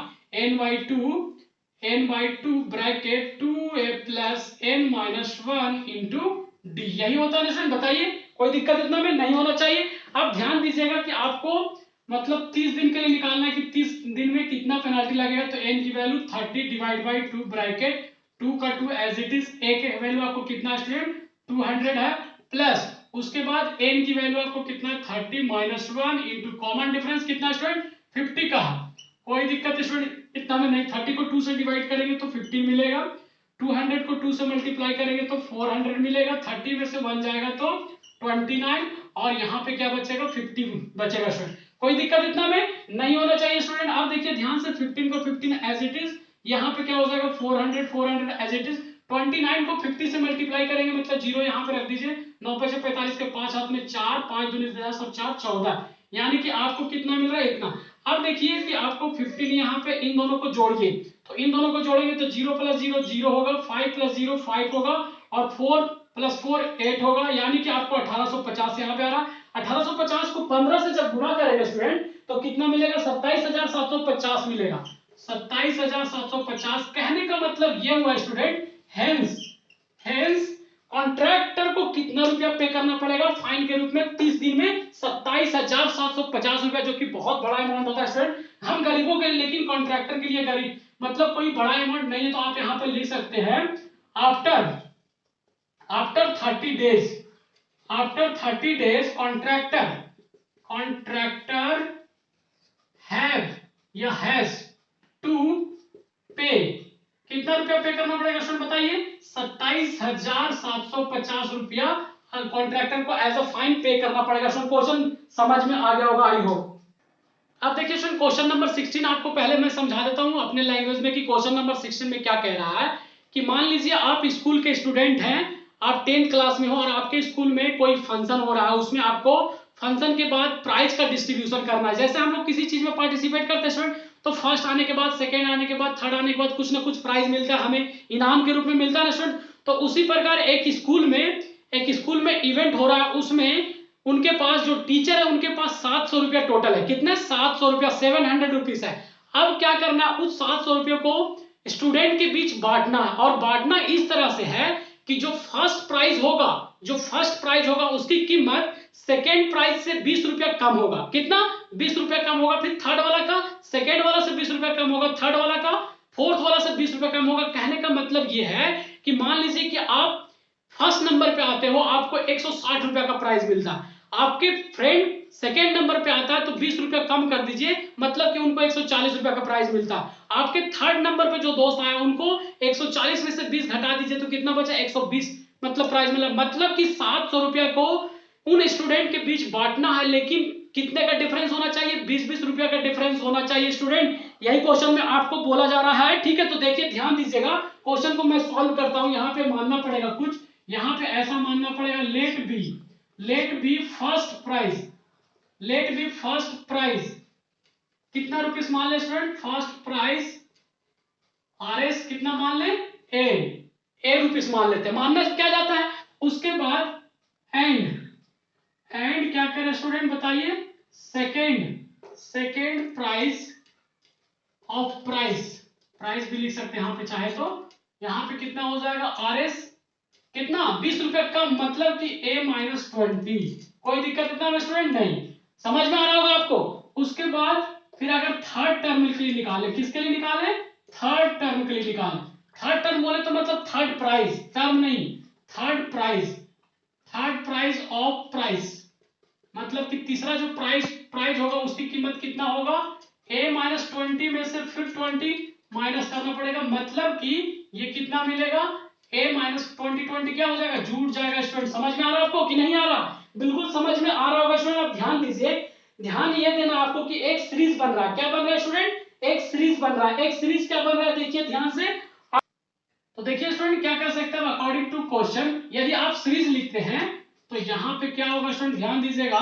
n/2 bracket 2a plus n minus 1 into D, यही होता है ना। बताइए कोई दिक्कत इतना में, नहीं होना चाहिए। अब ध्यान दीजिएगा कि आपको मतलब 30 दिन के लिए निकालना है कि 30 दिन में कितना पेनाल्टी लगेगा। तो n की वैल्यू 30 डिवाइड बाई 2 ब्रैकेट 2 का 2 एज इट इज, a के वैल्यू आपको कितना स्टूडेंट 200 है, प्लस उसके बाद n की वैल्यू आपको कितना है 30 माइनस 1 इंटू कॉमन डिफरेंस कितना स्टूडेंट 50 का है। कोई दिक्कत स्टूडेंट इतना में नहीं, 30 को 2 से डिवाइड करेंगे तो 15 मिलेगा, 200 को 2 से मल्टीप्लाई करेंगे तो 400 मिलेगा, 30 में से 1 जाएगा तो 29, और यहाँ पे क्या बचेगा 50 बचेगा स्टूडेंट। कोई दिक्कत इतना में नहीं होना चाहिए स्टूडेंट। आप देखिए ध्यान से, 15 को 15 एज इट इज, यहाँ पे क्या हो जाएगा 400 एज इट इज, 29 को 50 से मल्टीप्लाई करेंगे मतलब 0 यहाँ पे रख दीजिए, 9 5 45 के 5 हाथ में 4, 5 दूनी 10 और 4 14, यानी कि आपको कितना मिल रहा है इतना। अब देखिए कि आपको 15 यहाँ पे इन दोनों को जोड़िए, तो इन दोनों को जोड़ेंगे तो 0 प्लस 0 0 होगा, 5 प्लस 0 5 होगा, और 4 प्लस 4 8 होगा, यानी कि आपको 1850 यहाँ पे आ रहा। 1850 को 15 से जब गुणा करेगा स्टूडेंट तो कितना मिलेगा, 27750 मिलेगा, 27750। कहने का मतलब ये हुआ स्टूडेंट, हेंस कॉन्ट्रैक्टर को कितना रुपया पे करना पड़ेगा फाइन के रूप में 30 दिन में, 27750 रुपया, जो कि बहुत बड़ा अमाउंट होता है स्टूडेंट हम गरीबों के लिए, लेकिन कॉन्ट्रैक्टर के लिए गरीब मतलब कोई बड़ा अमाउंट नहीं है। तो आप यहां पर लिख सकते हैं after 30 days contractor has to pay, कितना रुपया पे करना पड़ेगा स्टूडेंट बताइए, 27750 रुपया कॉन्ट्रैक्टर को एज अ फाइन पे करना पड़ेगा। स्टूडेंट क्वेश्चन समझ में आ गया होगा आई होप। अब देखिए स्टूडेंट क्वेश्चन नंबर 16 आपको पहले मैं समझा देता हूं अपने लैंग्वेज में कि क्वेश्चन नंबर 16 में क्या कह रहा है। कि मान लीजिए आप स्कूल के स्टूडेंट हैं, आप 10th क्लास में हो और आपके स्कूल में कोई फंक्शन हो रहा है, उसमें आपको फंक्शन के बाद प्राइज का डिस्ट्रीब्यूशन करना है। जैसे हम लोग किसी चीज में पार्टिसिपेट करते हैं स्टूडेंट, तो फर्स्ट आने के बाद, सेकंड आने के बाद, थर्ड आने के बाद कुछ ना कुछ प्राइज मिलता है, हमें इनाम के रूप में मिलता है ना स्टूडेंट। तो उसी प्रकार एक स्कूल में इवेंट हो रहा है, उसमें उनके पास जो टीचर है उनके पास 700 रुपया टोटल है, कितने 700 रुपया, 700 रुपीज है। अब क्या करना, उस 700 रुपये को स्टूडेंट के बीच बांटना है, और बांटना इस तरह से है कि जो फर्स्ट प्राइज होगा उसकी कीमत सेकेंड प्राइज से 20 रुपया कम होगा। कितना, 20 रुपया कम होगा। फिर थर्ड वाला का, सेकेंड वाला से 20 रुपया कम होगा, थर्ड वाला का, फोर्थ वाला से 20 रुपया कम होगा। कहने का मतलब यह है कि मान लीजिए कि आप फर्स्ट नंबर पे आते हो, आपको 160 रुपया का प्राइज मिलता है, आपके फ्रेंड सेकेंड नंबर पे आता है तो 20 रुपया कम कर दीजिए, मतलब कि उनको 140 रुपया का प्राइज मिलता है। आपके थर्ड नंबर पे जो दोस्त आया उनको 140 में से 20 घटा दीजिए तो कितना बचा, 120 मतलब प्राइज मिला। मतलब कि 700 रुपया को उन स्टूडेंट के बीच बांटना है, लेकिन कितने का डिफरेंस होना चाहिए, 20-20 रुपया का डिफरेंस होना चाहिए स्टूडेंट। यही क्वेश्चन में आपको बोला जा रहा है, ठीक है। तो देखिए ध्यान दीजिएगा, क्वेश्चन को मैं सॉल्व करता हूं। यहाँ पे मानना पड़ेगा कुछ, यहाँ पे ऐसा मानना पड़ेगा, लेट बी फर्स्ट प्राइज कितना रुपीस मान ले स्टूडेंट, फर्स्ट प्राइज RS कितना मान ले, ए रुपीस मान लेते हैं, मानना क्या जाता है। उसके बाद एंड क्या करें स्टूडेंट बताइए, सेकेंड प्राइस ऑफ प्राइस भी लिख सकते हैं यहाँ पे चाहे तो। यहाँ पे कितना हो जाएगा, RS कितना 20 रुपया कम, मतलब कि A-20। कोई दिक्कत इतना में स्टूडेंट नहीं, समझ में आ रहा होगा आपको। उसके बाद फिर अगर थर्ड टर्म के लिए निकाले, किसके लिए निकाले, थर्ड टर्म के लिए निकाले। थर्ड टर्म बोले तो मतलब थर्ड प्राइस, टर्म नहीं, third price, third price of price, मतलब कि तीसरा जो प्राइस होगा उसकी कीमत कितना होगा, a माइनस 20 में से फिर 20 माइनस करना पड़ेगा, मतलब कि ये कितना मिलेगा, a माइनस 20 क्या हो जाएगा, जुड़ जाएगा। स्टूडेंट समझ में आ रहा है आपको कि नहीं आ रहा, बिल्कुल समझ में आ रहा होगा स्टूडेंट। आप ध्यान दीजिए, ध्यान ये देना आपको कि एक सीरीज बन रहा है, क्या बन रहा है स्टूडेंट, एक सीरीज बन रहा है। एक सीरीज क्या बन रहा है देखिए ध्यान से। तो देखिए स्टूडेंट क्या कर सकते हैं, अकॉर्डिंग टू क्वेश्चन यदि आप सीरीज लिखते हैं तो यहाँ पे क्या होगा स्टूडेंट, ध्यान दीजिएगा,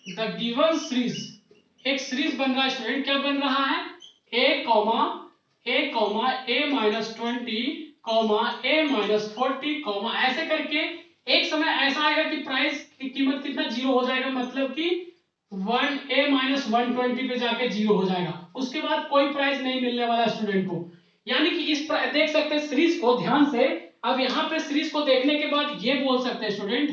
द गिवन सीरीज, एक सीरीज बन रहा है स्टूडेंट, क्या बन रहा है, a comma a minus 20 comma a minus 40 comma, ऐसे करके एक समय ऐसा आएगा कि प्राइस की कीमत कितना, जीरो हो जाएगा, मतलब कि 1a माइनस 120 पे जाके जीरो हो जाएगा। उसके बाद कोई प्राइस नहीं मिलने वाला स्टूडेंट को, यानी कि इस देख सकते हैं सीरीज को ध्यान से। अब यहाँ पे सीरीज को देखने के बाद ये बोल सकते हैं student,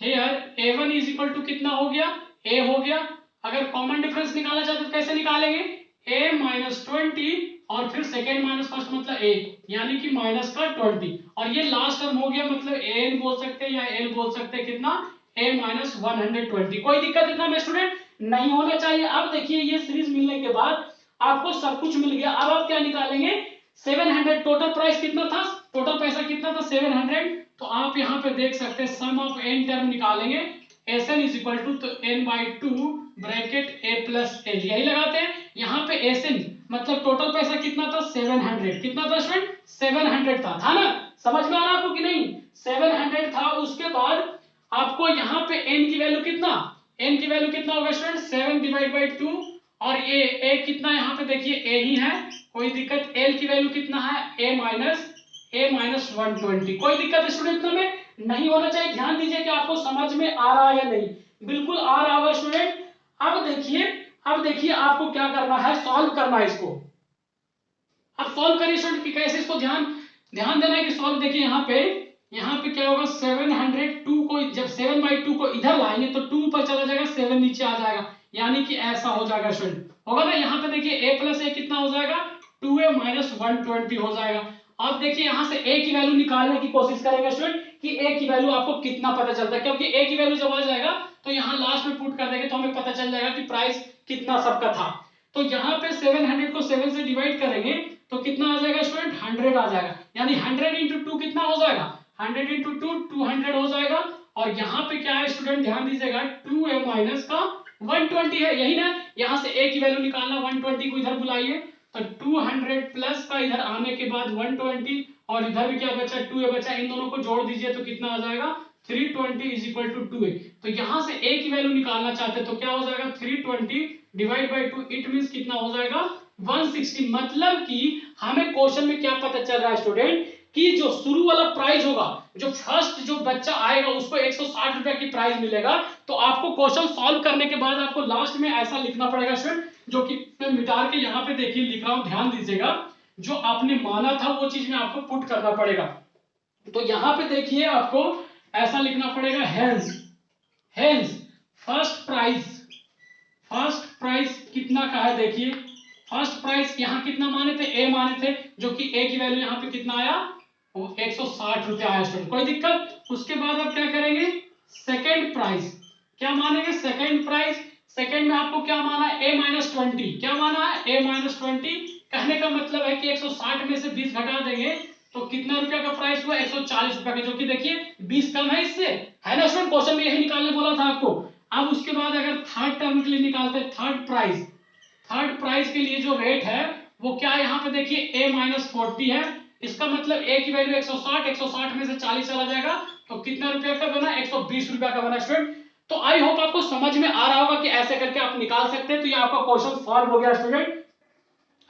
here a1 is equal to कितना हो गया, a हो गया। अगर कॉमन डिफरेंस निकालना चाहते तो कैसे निकालेंगे, a माइनस 20 और फिर सेकेंड माइनस फर्स्ट मतलब a, यानी कि माइनस का 20, और ये लास्ट टर्म हो गया, मतलब an बोल सकते हैं या l बोल सकते हैं, कितना, a माइनस 120। कोई दिक्कत इतना में स्टूडेंट नहीं होना चाहिए। अब देखिए ये सीरीज मिलने के बाद आपको सब कुछ मिल गया, अब आप क्या निकालेंगे, 700, टोटल प्राइस कितना था, टोटल पैसा कितना था 700, तो आप यहाँ पे देख सकते हैं सम ऑफ n टर्म निकालेंगे, Sn इज इक्वल टू, तो n/2 bracket a plus l, यही लगाते हैं। यहाँ पे Sn मतलब टोटल पैसा कितना था 700, कितना था स्टूडेंट 700 था ना, समझ में आ रहा आपको कि नहीं, 700 था। उसके बाद आपको यहाँ पे n की वैल्यू कितना, n की वैल्यू कितना होगा स्टूडेंट 7 डिवाइड बाई 2, और a कितना यहाँ पे देखिए a ही है, कोई दिक्कत, l की वैल्यू कितना है a माइनस 120, कोई दिक्कत स्टूडेंट में नहीं होना चाहिए। ध्यान दीजिए कि आपको समझ में आ रहा है या नहीं, बिल्कुल आ रहा होगा स्टूडेंट। अब देखिए आपको क्या करना है, सॉल्व करना है इसको। अब सॉल्व करिए स्टूडेंट कि कैसे, इसको ध्यान देना है कि सॉल्व। देखिए यहाँ पे क्या होगा, 702 को जब 7/2 को इधर लाएंगे तो 2 ऊपर चला जाएगा, 7 नीचे आ जाएगा, यानी कि ऐसा हो जाएगा स्टूडेंट, होगा ना। यहाँ पे देखिए a प्लस a कितना हो जाएगा, 2a माइनस 120 हो जाएगा। अब देखिए यहाँ से a की वैल्यू निकालने की कोशिश करेंगे स्टूडेंट कि a की वैल्यू आपको कितना पता चलता है, क्योंकि a की वैल्यू जब आ जाएगा तो यहाँ लास्ट में पुट कर देंगे तो हमें पता चल जाएगा कि प्राइस कितना सबका था। तो यहाँ पे 700 को 7 से डिवाइड करेंगे तो कितना आ जाएगा स्टूडेंट, 100 आ जाएगा, यानी 100 इंटू 2 कितना हो जाएगा, 100 इंटू 2 200 हो जाएगा। और यहाँ पे क्या है स्टूडेंट, ध्यान दीजिएगा, 2a माइनस का 120 है, यही ना, यहाँ से a की वैल्यू निकालना, 120 को इधर बुलाइए, तो 200 प्लस का इधर आने के बाद 120, और इधर भी क्या बचा, 2a बचा, इन दोनों को जोड़ दीजिए तो कितना आ जाएगा 320 इज इक्वल टू 2a। तो यहाँ से a की वैल्यू निकालना चाहते हैं तो क्या हो जाएगा, 320 डिवाइड बाई 2, इट मींस कितना हो जाएगा 160। मतलब कि हमें क्वेश्चन में क्या पता चल रहा है स्टूडेंट कि जो शुरू वाला प्राइस होगा, जो फर्स्ट जो बच्चा आएगा उसको 160 रुपए की प्राइस मिलेगा। तो आपको क्वेश्चन सॉल्व करने के बाद आपको लास्ट में ऐसा लिखना पड़ेगा स्टूडेंट, जो कि मैं मिटा के यहाँ पे देखिए लिख रहा हूँ, ध्यान दीजिएगा, जो आपने माना था वो चीज में आपको पुट करना पड़ेगा। तो यहाँ पे देखिए आपको ऐसा लिखना पड़ेगा, हेंस फर्स्ट प्राइस कितना का है, देखिए फर्स्ट प्राइस यहाँ कितना माने थे, ए माने थे, जो कि ए की वैल्यू यहाँ पे कितना आया, वो 160 रुपया आया स्टूडेंट, कोई दिक्कत। उसके बाद आप क्या करेंगे, सेकेंड प्राइस क्या मानेंगे, सेकेंड प्राइस, सेकेंड में आपको क्या माना है, ए माइनस 20, क्या माना है ए माइनस 20, कहने का मतलब है कि 160 में से 20 घटा देंगे तो कितना रुपया का प्राइस हुआ, 140 रुपया का, जो कि देखिए 20 कम है इससे, है ना स्टूडेंट, क्वेश्चन में यही निकालने बोला था आपको। अब उसके बाद अगर थर्ड टर्म के लिए निकालते हैं, थर्ड प्राइस के लिए जो रेट है वो क्या है, यहाँ पे देखिए a माइनस 40 है, इसका मतलब a की वैल्यू 160 में से 40 चला जाएगा तो कितना रुपया का बना, 120 रुपया का बना स्टूडेंट। तो आई होप आपको समझ में आ रहा होगा कि ऐसे करके आप निकाल सकते हैं। तो ये आपका क्वेश्चन सॉल्व हो गया स्टूडेंट।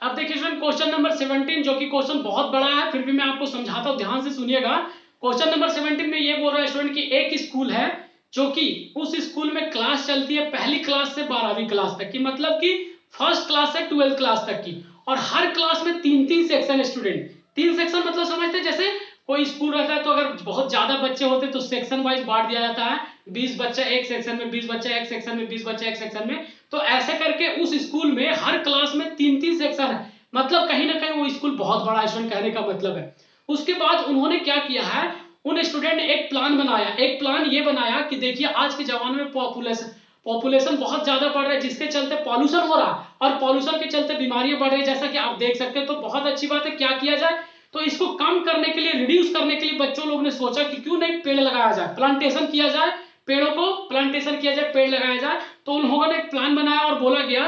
अब देखिए स्टूडेंट क्वेश्चन नंबर 17, जो कि क्वेश्चन बहुत बड़ा है, फिर भी मैं आपको समझाता हूँ, ध्यान से सुनिएगा। क्वेश्चन नंबर 17 में ये बोल रहा है स्टूडेंट कि एक स्कूल है, जो कि उस स्कूल में क्लास चलती है पहली क्लास से 12वीं क्लास तक की, मतलब कि फर्स्ट क्लास से 12th क्लास तक की, और हर क्लास में 3-3 सेक्शन है स्टूडेंट। 3 सेक्शन मतलब समझते हैं, जैसे कोई स्कूल रहता है तो अगर बहुत ज्यादा बच्चे होते तो सेक्शन वाइज बांट दिया जाता है, 20 बच्चा एक सेक्शन में, 20 बच्चा एक सेक्शन में, 20 बच्चा एक सेक्शन में। तो ऐसे करके उस स्कूल में हर क्लास में 3-3 सेक्शन है, मतलब कहीं ना कहीं वो स्कूल बहुत बड़ा स्टूडेंट कहने का मतलब है। उसके बाद उन्होंने क्या किया है, उन स्टूडेंट ने एक प्लान बनाया। एक प्लान ये बनाया कि देखिए आज के जमाने में पॉपुलेशन बहुत ज्यादा बढ़ रहा है, जिसके चलते पॉल्यूशन हो रहा है और पॉल्यूशन के चलते बीमारियां बढ़ रही है, जैसा कि आप देख सकते हैं। तो बहुत अच्छी बात है, क्या किया जाए, तो इसको कम करने के लिए, रिड्यूस करने के लिए बच्चों लोग ने सोचा कि क्यों नहीं पेड़ लगाया जाए, प्लांटेशन किया जाए, पेड़ों को प्लांटेशन किया जाए, पेड़ लगाया जाए। तो उन लोगों ने एक प्लान बनाया और बोला गया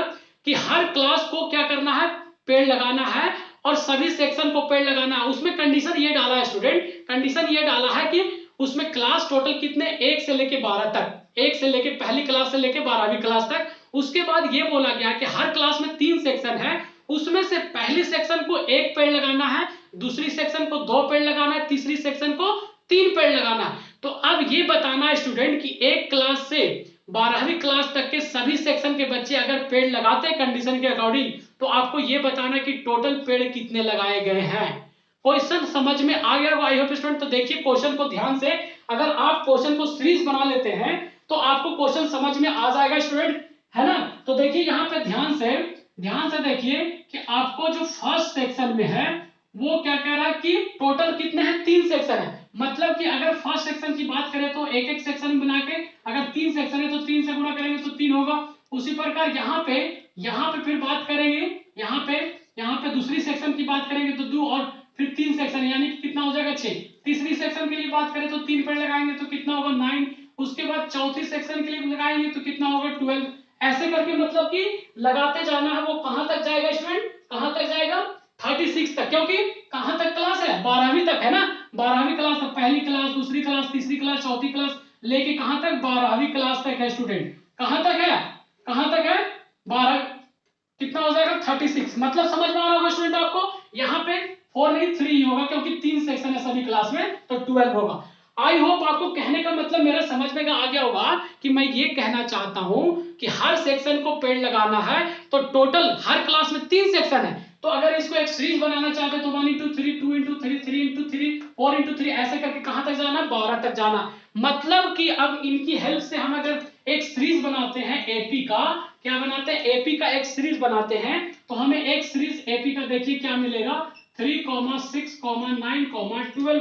कि हर क्लास को क्या करना है, पेड़ लगाना है और सभी सेक्शन को पेड़ लगाना है। उसमें कंडीशन ये डाला है स्टूडेंट, कंडीशन ये डाला है कि उसमें क्लास टोटल कितने, 1 से लेके 12 तक, 1 से लेके पहली क्लास से लेके 12वीं क्लास तक। उसके बाद ये बोला गया कि हर क्लास में 3 सेक्शन है, उसमें से पहली सेक्शन को 1 पेड़ लगाना है, दूसरी सेक्शन को 2 पेड़ लगाना है, तीसरी सेक्शन को 3 पेड़ लगाना है। तो अब ये बताना है स्टूडेंट कि एक क्लास से 12वीं क्लास तक के सभी सेक्शन के बच्चे अगर पेड़ लगाते हैं कंडीशन के अकॉर्डिंग, तो आपको ये बताना कि टोटल पेड़ कितने लगाए गए हैं। क्वेश्चन समझ में आ गया होगा आई होप स्टूडेंट। तो देखिए क्वेश्चन को ध्यान से, अगर आप क्वेश्चन को सीरीज बना लेते हैं तो आपको क्वेश्चन समझ में आ जाएगा स्टूडेंट, है ना। तो देखिए यहाँ पे ध्यान से देखिए कि आपको जो फर्स्ट सेक्शन में है वो क्या कह रहा है कि टोटल कितने हैं, 3 सेक्शन है। मतलब कि अगर फर्स्ट सेक्शन की बात करें तो एक एक सेक्शन बना के, अगर 3 सेक्शन है तो 3 से गुणा करेंगे तो 3 होगा। उसी प्रकार यहाँ पे फिर बात करेंगे, यहाँ पे दूसरी सेक्शन की बात करेंगे तो 2 और फिर 3 सेक्शन, यानी कि कितना हो जाएगा 6। तीसरी सेक्शन के लिए बात करें तो 3 पेड़ लगाएंगे तो कितना होगा 9। उसके बाद चौथी सेक्शन के लिए लगाएंगे तो कितना होगा 12। ऐसे करके मतलब कि लगाते जाना है। वो कहां तक जाएगा स्टूडेंट, कहां तक जाएगा, 36 तक, क्योंकि कहां तक क्लास है, 12वीं तक है ना। 12वीं क्लास तक, पहली क्लास, दूसरी क्लास, तीसरी क्लास, चौथी क्लास, लेके कहां तक, 12वीं क्लास तक है स्टूडेंट। कहां तक है, कहां तक है, 12, कितना हो जाएगा 36। मतलब समझ में आ रहा होगा स्टूडेंट आपको, यहाँ पे 4 नहीं 3 ही होगा, क्योंकि 3 सेक्शन है सभी क्लास में, तो 12 होगा। आई होप आपको कहने का मतलब मेरा समझ में आ गया होगा कि मैं ये कहना चाहता हूं कि हर सेक्शन को पेड़ लगाना है, तो टोटल हर क्लास में 3 सेक्शन है। तो अगर इसको एक सीरीज बनाना चाहते तो 1 into 3, 2 into 3, 3 into 3, 4 into 3, ऐसे करके कहां तक जाना, 12 तक जाना। मतलब कि अब इनकी हेल्प से हम अगर एक सीरीज बनाते हैं एपी का, क्या बनाते हैं, एपी का एक सीरीज बनाते हैं, तो हमें एक सीरीज एपी का देखिए क्या मिलेगा, 3, 6, 9,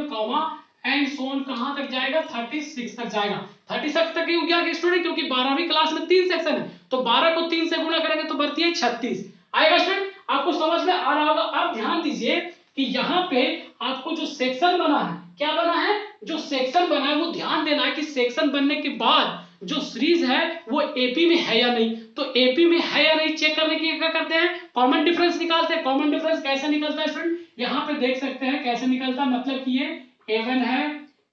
12, एंड सो ऑन, कहां तक जाएगा, 36 तक जाएगा। 36 तक क्यों गया स्टूडेंट, क्योंकि 12वीं क्लास में 3 सेक्शन है, तो 12 को 3 से गुणा करेंगे तो बढ़ती है 36। आएगा स्टूडेंट, आपको समझ में आ रहा होगा। अब ध्यान दीजिए कि यहाँ पे आपको जो सेक्शन बना है, क्या बना है, जो सेक्शन बना है, वो ध्यान देना है कि सेक्शन बनने के बाद जो सीरीज है वो एपी में है या नहीं। तो एपी में है या नहीं चेक करने की क्या करते हैं, कॉमन डिफरेंस निकालते हैं। कॉमन डिफरेंस कैसे निकलता है स्टूडेंट, यहाँ पे देख सकते हैं कैसे निकलता है। मतलब कि ये A1 है,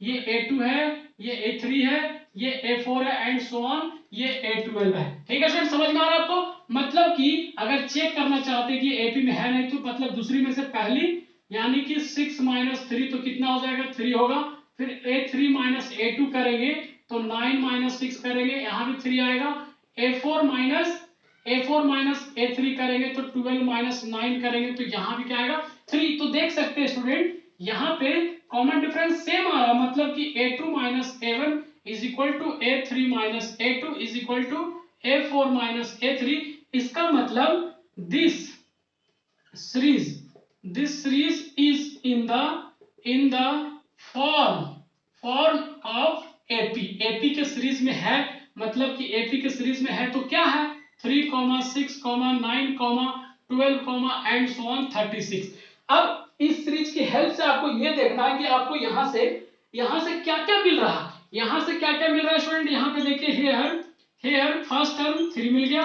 ये A2 है, ये A3 है, ये A4 है, एंड सो ऑन, ये A12 है। ठीक है स्टूडेंट, समझ में आ रहा है आपको। मतलब कि अगर चेक करना चाहते हैं कि एपी में है नहीं, तो मतलब दूसरी में से पहली, यानी कि 6 - 3 तो कितना हो जाएगा, 3 होगा। फिर A3 - A2 करेंगे तो 9 - 6 करेंगे, यहां भी 3 आएगा। A4 - A3 करेंगे तो 12 - 9 करेंगे तो यहां भी क्या आएगा, 3। तो देख सकते हैं स्टूडेंट यहाँ पे कॉमन डिफरेंस सेम आ रहा, मतलब कि A2 - A1 is equal to A3 - A2 is equal to A4 - A3। इसका मतलब this series is in the form of AP के सीरीज में है। मतलब कि AP के सीरीज में है तो क्या है, 3, 6, 9, 12, एंड सो ऑन 36। अब इस सीरीज की हेल्प से आपको यह देखना है कि आपको यहां से क्या क्या मिल रहा है, यहां से क्या क्या मिल रहा है स्टूडेंट। यहाँ पे देखिए हेयर फर्स्ट टर्म 3 मिल गया।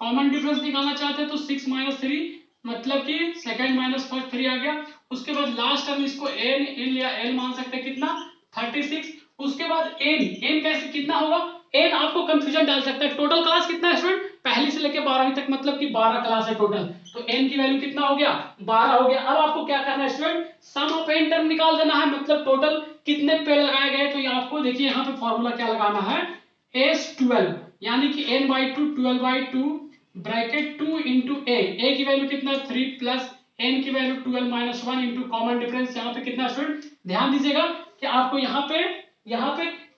कॉमन डिफरेंस निकालना चाहते हैं तो 6 - 3, मतलब कि सेकंड माइनस फर्स्ट 3 आ गया। उसके बाद लास्ट टर्म इसको n लिया, l मान सकते हैं कितना, 36। उसके बाद n कैसे कितना होगा, n आपको कंफ्यूजन डाल सकता है। टोटल क्लास कितना है स्टूडेंट, पहली से लेकर 12वीं तक, मतलब कि 12 क्लास है टोटल, तो n की वैल्यू कितना हो गया, 12 हो गया। अब आपको क्या करना है student, sum of n term निकाल देना है, मतलब टोटल कितने पेड़ लगाए गए। तो ये आपको देखिए यहाँ पे फॉर्मूला क्या लगाना है, S12, यानी कि n/2 12/2 ब्रैकेट 2 into a की वैल्यू कितना, 3 + n की value 12 minus 1 into common difference, यहाँ पे कितना स्टूडेंट ध्यान दीजिएगा कि आपको यहाँ पे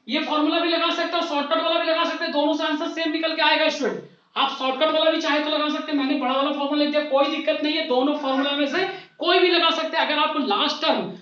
ये फॉर्मूला भी लगा सकते हो, शॉर्टकट वाला भी लगा सकते हैं, दोनों से आंसर सेम निकल के आएगा स्टूडेंट। आप शॉर्टकट वाला भी चाहे तो लगा सकते हैं, मैंने बड़ा वाला फॉर्मूला लिख दिया, कोई दिक्कत नहीं है, दोनों फॉर्मूला में से कोई भी लगा सकते हैं। अगर आपको लास्ट टर्म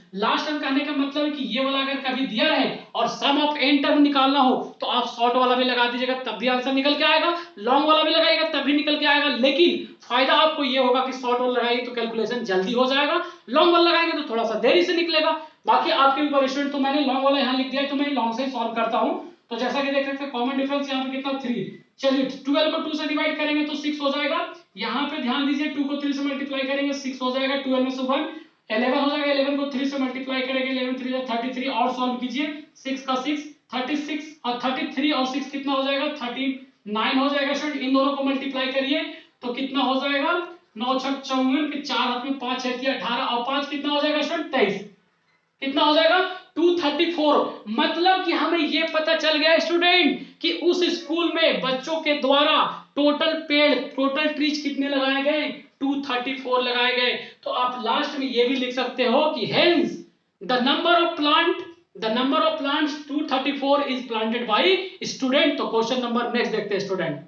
कहने का मतलब है कि ये वाला अगर कभी दिया रहे और सम ऑफ n टर्म निकालना हो तो आप शॉर्ट वाला भी लगा दीजिएगा, तब भी आंसर निकल के आएगा, लॉन्ग वाला भी लगाइएगा तब भी निकल के आएगा। लेकिन फायदा आपको ये होगा कि शॉर्ट वाला लगाएंगे तो कैलकुलेशन जल्दी हो जाएगा, लॉन्ग वाला लगाएंगे तो थोड़ा सा देरी से निकलेगा। बाकी आपके ऊपर स्टूडेंट, तो मैंने लॉन्ग वाला यहाँ लिख दिया है, तो मैं लॉन्ग से सॉल्व करता हूँ। तो जैसा कि देख सकते हैं कॉमन डिफरेंस यहाँ पे कितना 3, चलिए 12 को 2 से डिवाइड करेंगे तो 6 हो जाएगा। यहाँ पे ध्यान दीजिए 2 को 3 से मल्टीप्लाई करेंगे 6 हो जाएगा, 12 में से 1 11 हो जाएगा, 11 को 3 से मल्टीप्लाई करेंगे 11 3 33 और सॉल्व कीजिए 6 का 6 36 और 33 और 6 कितना हो जाएगा 39 हो जाएगा स्टूडेंट। इन दोनों को मल्टीप्लाई करिए तो कितना हो जाएगा 9 6 54 के 4 हाथ में 5 है 18 और 5 कितना हो जाएगा स्टूडेंट 23, कितना हो जाएगा 234। मतलब कि हमें ये पता चल गया स्टूडेंट कि उस स्कूल में बच्चों के द्वारा टोटल ट्रीज कितने लगाए गए 234 लगाए गए। तो आप लास्ट में ये भी लिख सकते हो कि hence the number of plants 234 is planted by student. तो क्वेश्चन नंबर नेक्स्ट देखते हैं स्टूडेंट।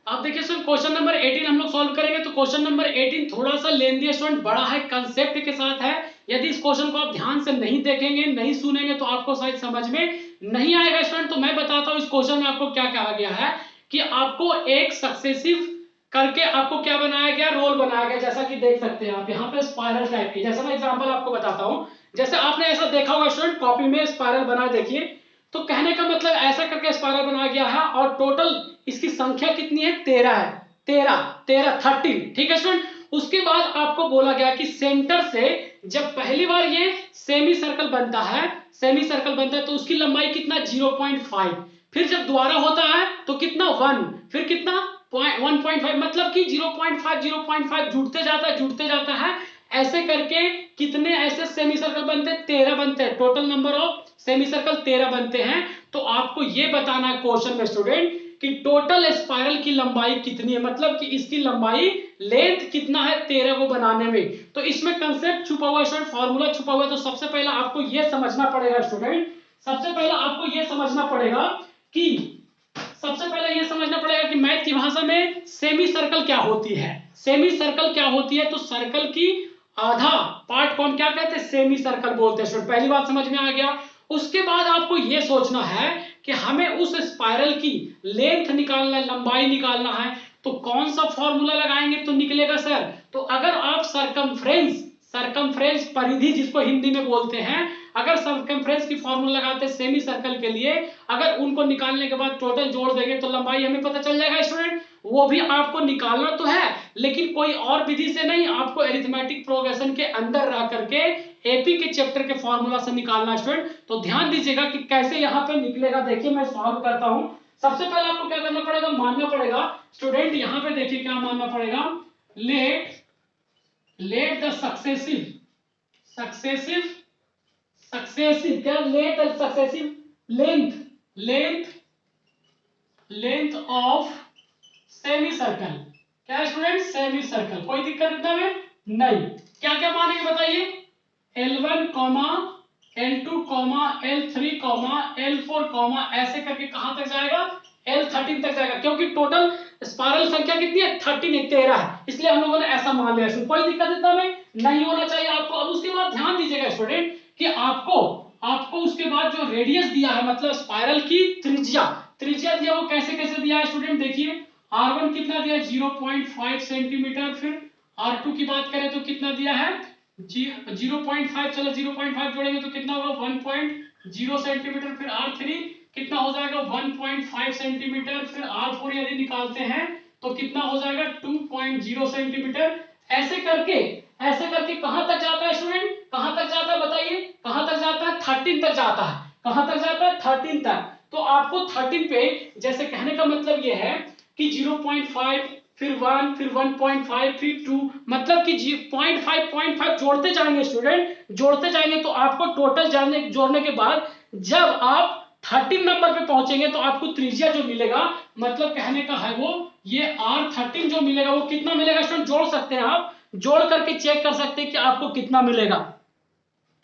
अब देखिए स्टूडेंट क्वेश्चन नंबर 18 हम लोग सॉल्व करेंगे। तो क्वेश्चन नंबर 18 थोड़ा सा लेंदी है स्टूडेंट, बड़ा है, कंसेप्ट के साथ है। यदि इस क्वेश्चन को आप ध्यान से नहीं देखेंगे, नहीं सुनेंगे तो आपको शायद समझ में नहीं आएगा स्टूडेंट। तो मैं बताता हूँ इस क्वेश्चन में आपको क्या कहा गया है कि आपको एक सक्सेसिव करके आपको क्या बनाया गया, रोल बनाया गया। जैसा कि देख सकते हैं आप यहाँ पे स्पाइरल टाइप की, जैसा मैं एग्जांपल आपको बताता हूँ। जैसे आपने ऐसा देखा होगा स्टूडेंट कॉपी में स्पाइरल बना, देखिए तो कहने का मतलब ऐसा करके स्पाइरल बनाया गया है और टोटल इसकी संख्या कितनी है 13 है, 13 ठीक है स्टूडेंट। उसके बाद आपको बोला गया कि सेंटर से जब पहली बार ये सेमी सर्कल बनता है तो उसकी लंबाई कितना 0.5, फिर जब दोबारा होता है तो कितना 1, फिर कितना 1.5, मतलब कि 0.5 जुड़ते जाता है। ऐसे करके कितने ऐसे सेमी सर्कल बनते हैं 13 बनते हैं, total number of semi circle 13 बनते हैं। तो आपको ये बताना है क्वेश्चन में स्टूडेंट कि टोटल स्पाइरल की लंबाई कितनी है, मतलब कि इसकी लंबाई लेंथ कितना है 13 को बनाने में। तो इसमें कंसेप्ट छुपा हुआ है स्टूडेंट, फॉर्मूला छुपा हुआ है। तो सबसे पहले आपको ये समझना पड़ेगा स्टूडेंट, कि मैथ की भाषा में सेमी सर्कल क्या होती है। तो सर्कल की आधा पार्ट को हम क्या कहते हैं सेमी सर्कल बोलते हैं स्टूडेंट। पहली बात समझ में आ गया। उसके बाद आपको यह सोचना है कि हमें उस स्पाइरल की लेंथ निकालना है, लंबाई निकालना है। तो कौन सा फॉर्मूला लगाएंगे तो निकलेगा सर। तो अगर आप सरकमफ्रेंस परिधि जिसको हिंदी में बोलते हैं, अगर सरकमफ्रेंस की फॉर्मूला लगाते हैं सेमी सर्कल के लिए, अगर उनको निकालने के बाद टोटल जोड़ देंगे तो लंबाई हमें पता चल जाएगा स्टूडेंट। वो भी आपको निकालना तो है लेकिन कोई और विधि से नहीं, आपको अरिथमेटिक प्रोग्रेशन के अंदर रह करके एपी के चैप्टर के फॉर्मूला से निकालना स्टूडेंट। तो ध्यान दीजिएगा कि कैसे यहाँ पे निकलेगा। देखिए मैं सॉल्व करता हूं। सबसे पहले आपको क्या करना पड़ेगा, मानना पड़ेगा स्टूडेंट, यहाँ पे देखिए क्या मानना पड़ेगा, let the successive length of semi circle, क्या स्टूडेंट सेमी सर्कल, कोई दिक्कत इतना में नहीं। क्या क्या मानेंगे बताइए, L1, L2, L3, L4, ऐसे करके कहां तक जाएगा L13 तक जाएगा, क्योंकि टोटल स्पाइरल संख्या कितनी है 13 है, इसलिए हम लोगों ने ऐसा मान लिया। कोई दिक्कत इतना में नहीं होना चाहिए आपको। अब उसके बाद ध्यान दीजिएगा स्टूडेंट कि आपको उसके बाद जो रेडियस दिया है, मतलब स्पाइरल की त्रिज्या दिया, वो कैसे दिया है स्टूडेंट। देखिए R1 कितना दिया 0.5 सेंटीमीटर, फिर R2 की बात करें तो कितना दिया है 0.5, चलो 0.5 जोड़ेंगे तो कितना होगा 1.0 सेंटीमीटर, फिर R3 कितना हो जाएगा 1.5 सेंटीमीटर, फिर R4 यदि निकालते हैं तो कितना हो जाएगा 2.0 सेंटीमीटर। ऐसे करके कहां तक जाता है स्टूडेंट, कहां तक जाता है बताइए, कहां तक जाता है 13 तक जाता है, कहां तक जाता है 13 तक। तो आपको 13 पे जैसे कहने का मतलब यह है कि 0.5, फिर 1, फिर 1.5, फिर 2, मतलब कि 0.5 जोड़ते जाएंगे स्टूडेंट, जोड़ते जाएंगे तो आपको टोटल जोड़ने के बाद जब आप 13 नंबर पे पहुंचेंगे तो आपको त्रिज्या जो मिलेगा, मतलब कहने का है वो ये R13 जो मिलेगा वो कितना मिलेगा स्टूडेंट, जोड़ सकते हैं आप जोड़ करके चेक कर सकते हैं कि आपको कितना मिलेगा।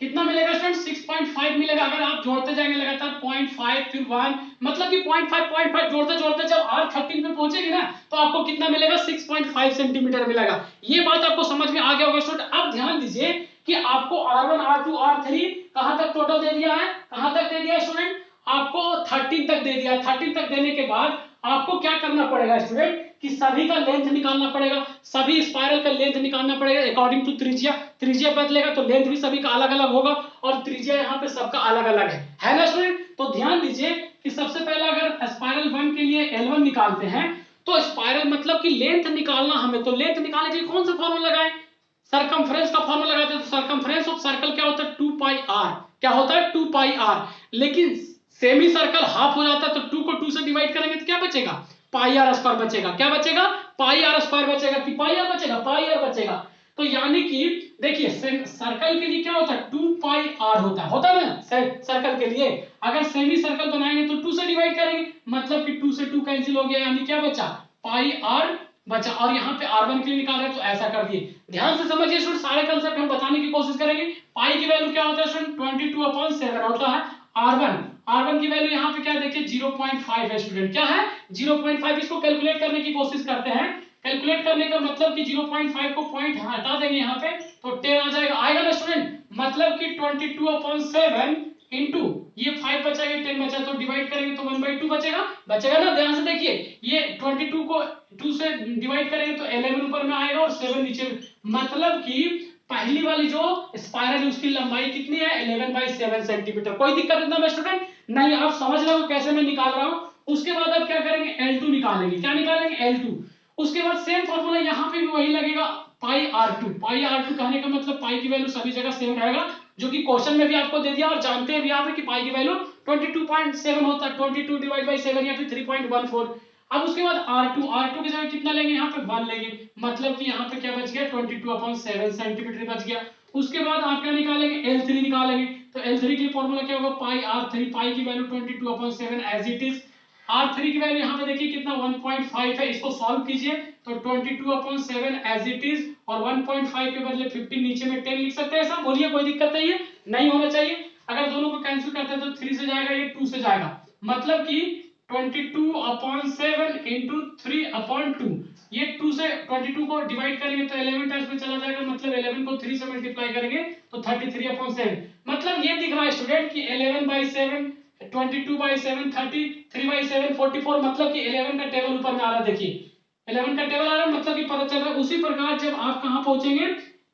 कितना मिलेगा स्टूडेंट? 6.5 मिलेगा। अगर आप जोड़ते जाएंगे लगातार 0.5 फिर 1, मतलब कि 0.5 जोड़ते जोड़ते जब R13 पे पहुंचेंगे ना तो आपको कितना मिलेगा? 6.5 सेंटीमीटर मिलेगा। ये बात आपको समझ में आ गया होगा स्टूडेंट। अब ध्यान दीजिए कि आपको R1 R2 R3 कहां तक टोटल दे दिया है, कहां तक दे दिया है स्टूडेंट? आपको 13 तक दे दिया। 13 तक देने के बाद आपको क्या करना पड़ेगा स्टूडेंट कि सभी का लेंथ निकालना पड़ेगा, सभी स्पाइरल का लेंथ निकालना पड़ेगा अकॉर्डिंग टू त्रिज्या। त्रिज्या बदलेगा तो लेंथ भी सभी का अलग अलग होगा और त्रिज्या यहाँ पे सबका अलग अलग है ना स्टूडेंट? तो ध्यान दीजिए कि सबसे पहला अगर स्पाइरल 1 के लिए L1 निकालते हैं तो स्पाइरल मतलब कि लेंथ निकालना हमें, तो लेंथ निकालने के लिए कौन सा फॉर्मूला लगाएं? सरकमफ्रेंस का फॉर्मूला लगाते हैं। तो सरकमफ्रेंस ऑफ सर्कल क्या होता है? 2 पाई r। क्या होता है? 2 पाई r। लेकिन सेमी सर्कल हाफ हो जाता है तो 2 को 2 से डिवाइड करेंगे तो क्या बचेगा? पाई आर स्क्वायर बचेगा। क्या बचेगा? पाई आर स्क्वायर बचेगा कि पाई आर बचेगा? पाई आर बचेगा। तो यानी कि देखिए सर्कल के लिए क्या होता है? 2 पाई आर होता है ना सर्कल के लिए। अगर सेमी सर्कल बनाएंगे तो 2 से डिवाइड करेंगे, मतलब कि 2 से 2 कैंसिल हो गया, यानी क्या बचा? पाई आर बचा। और यहाँ पे R1 के लिए निकाल रहे हैं तो ऐसा कर दिए। ध्यान से समझिए स्टूडेंट, सारे कंसेप्ट हम बताने की कोशिश करेंगे। पाई की वैल्यू क्या होता है स्टूडेंट? 22/7 होता है R1। R1 की वैल्यू यहाँ पे क्या देखिए 0.5 है स्टूडेंट। क्या है? 0.5। इसको कैलकुलेट करने की कोशिश करते हैं। कैलकुलेट करने का मतलब कि 0.5 को पॉइंट हटा देंगे यहाँ पे तो 10 आ जाएगा। आएगा ना स्टूडेंट? मतलब कि 22/7 इंटू ये 5 बचा, ये 10 बचा, तो डिवाइड करेंगे तो 1/2 बचेगा। बचेगा ना? ध्यान से देखिए, ये 22 को 2 से डिवाइड करेंगे तो 11 ऊपर में आएगा और 7 नीचे। मतलब कि पहली वाली जो स्पाइरल है उसकी लंबाई कितनी है? 11/7 सेंटीमीटर। कोई दिक्कत इतना में स्टूडेंट? नहीं। आप समझ रहे हो कैसे मैं निकाल रहा हूं। उसके बाद आप क्या करेंगे? L2 निकालेंगे। क्या निकालेंगे? L2। उसके बाद सेम फॉर्मूला यहाँ पे भी वही लगेगा, पाई R2। पाई R2 कहने का मतलब पाई की वैल्यू सभी जगह सेम रहेगा, जो कि क्वेश्चन में भी आपको दे दिया और जानते हैं भी आप कि पाई की वैल्यू 22.7 होता है। 22/7 या फिर 3.14। अब उसके बाद R2 की जगह कितना लेंगे? यहाँ पे 1 लेंगे, मतलब कि यहाँ पे क्या बच गया? 22/7 सेंटीमीटर बच गया। उसके बाद आप क्या निकालेंगे? L3 निकालेंगे। तो L3 के लिए फॉर्मूला क्या होगा? पाई R3। पाई की value 22/7 as it is. R3 की वैल्यू यहाँ पे देखिए कितना 1.5 है। इसको सॉल्व कीजिए तो 22/7 एज इट इज और 1.5 के बदले 15 नीचे में 10 लिख सकते हैं। ऐसा बोलिए, कोई दिक्कत नहीं है, नहीं होना चाहिए। अगर दोनों को कैंसिल करते हैं तो 3 से जाएगा, ये 2 से जाएगा, मतलब कि 22/7 इंटू 3/2। ये 2 से 22 को डिवाइड करेंगे तो 11 टाइम्स में चला जाएगा, मतलब 11 को 3 से मल्टीप्लाई करेंगे तो 33/7। मतलब ये दिख रहा है स्टूडेंट कि 11/7 22/7 33/7 44, मतलब कि 11 का टेबल ऊपर में आ रहा है। देखिए 11 का टेबल आ रहा है, मतलब कि पता चल रहा है। उसी प्रकार जब आप कहां पहुंचेंगे?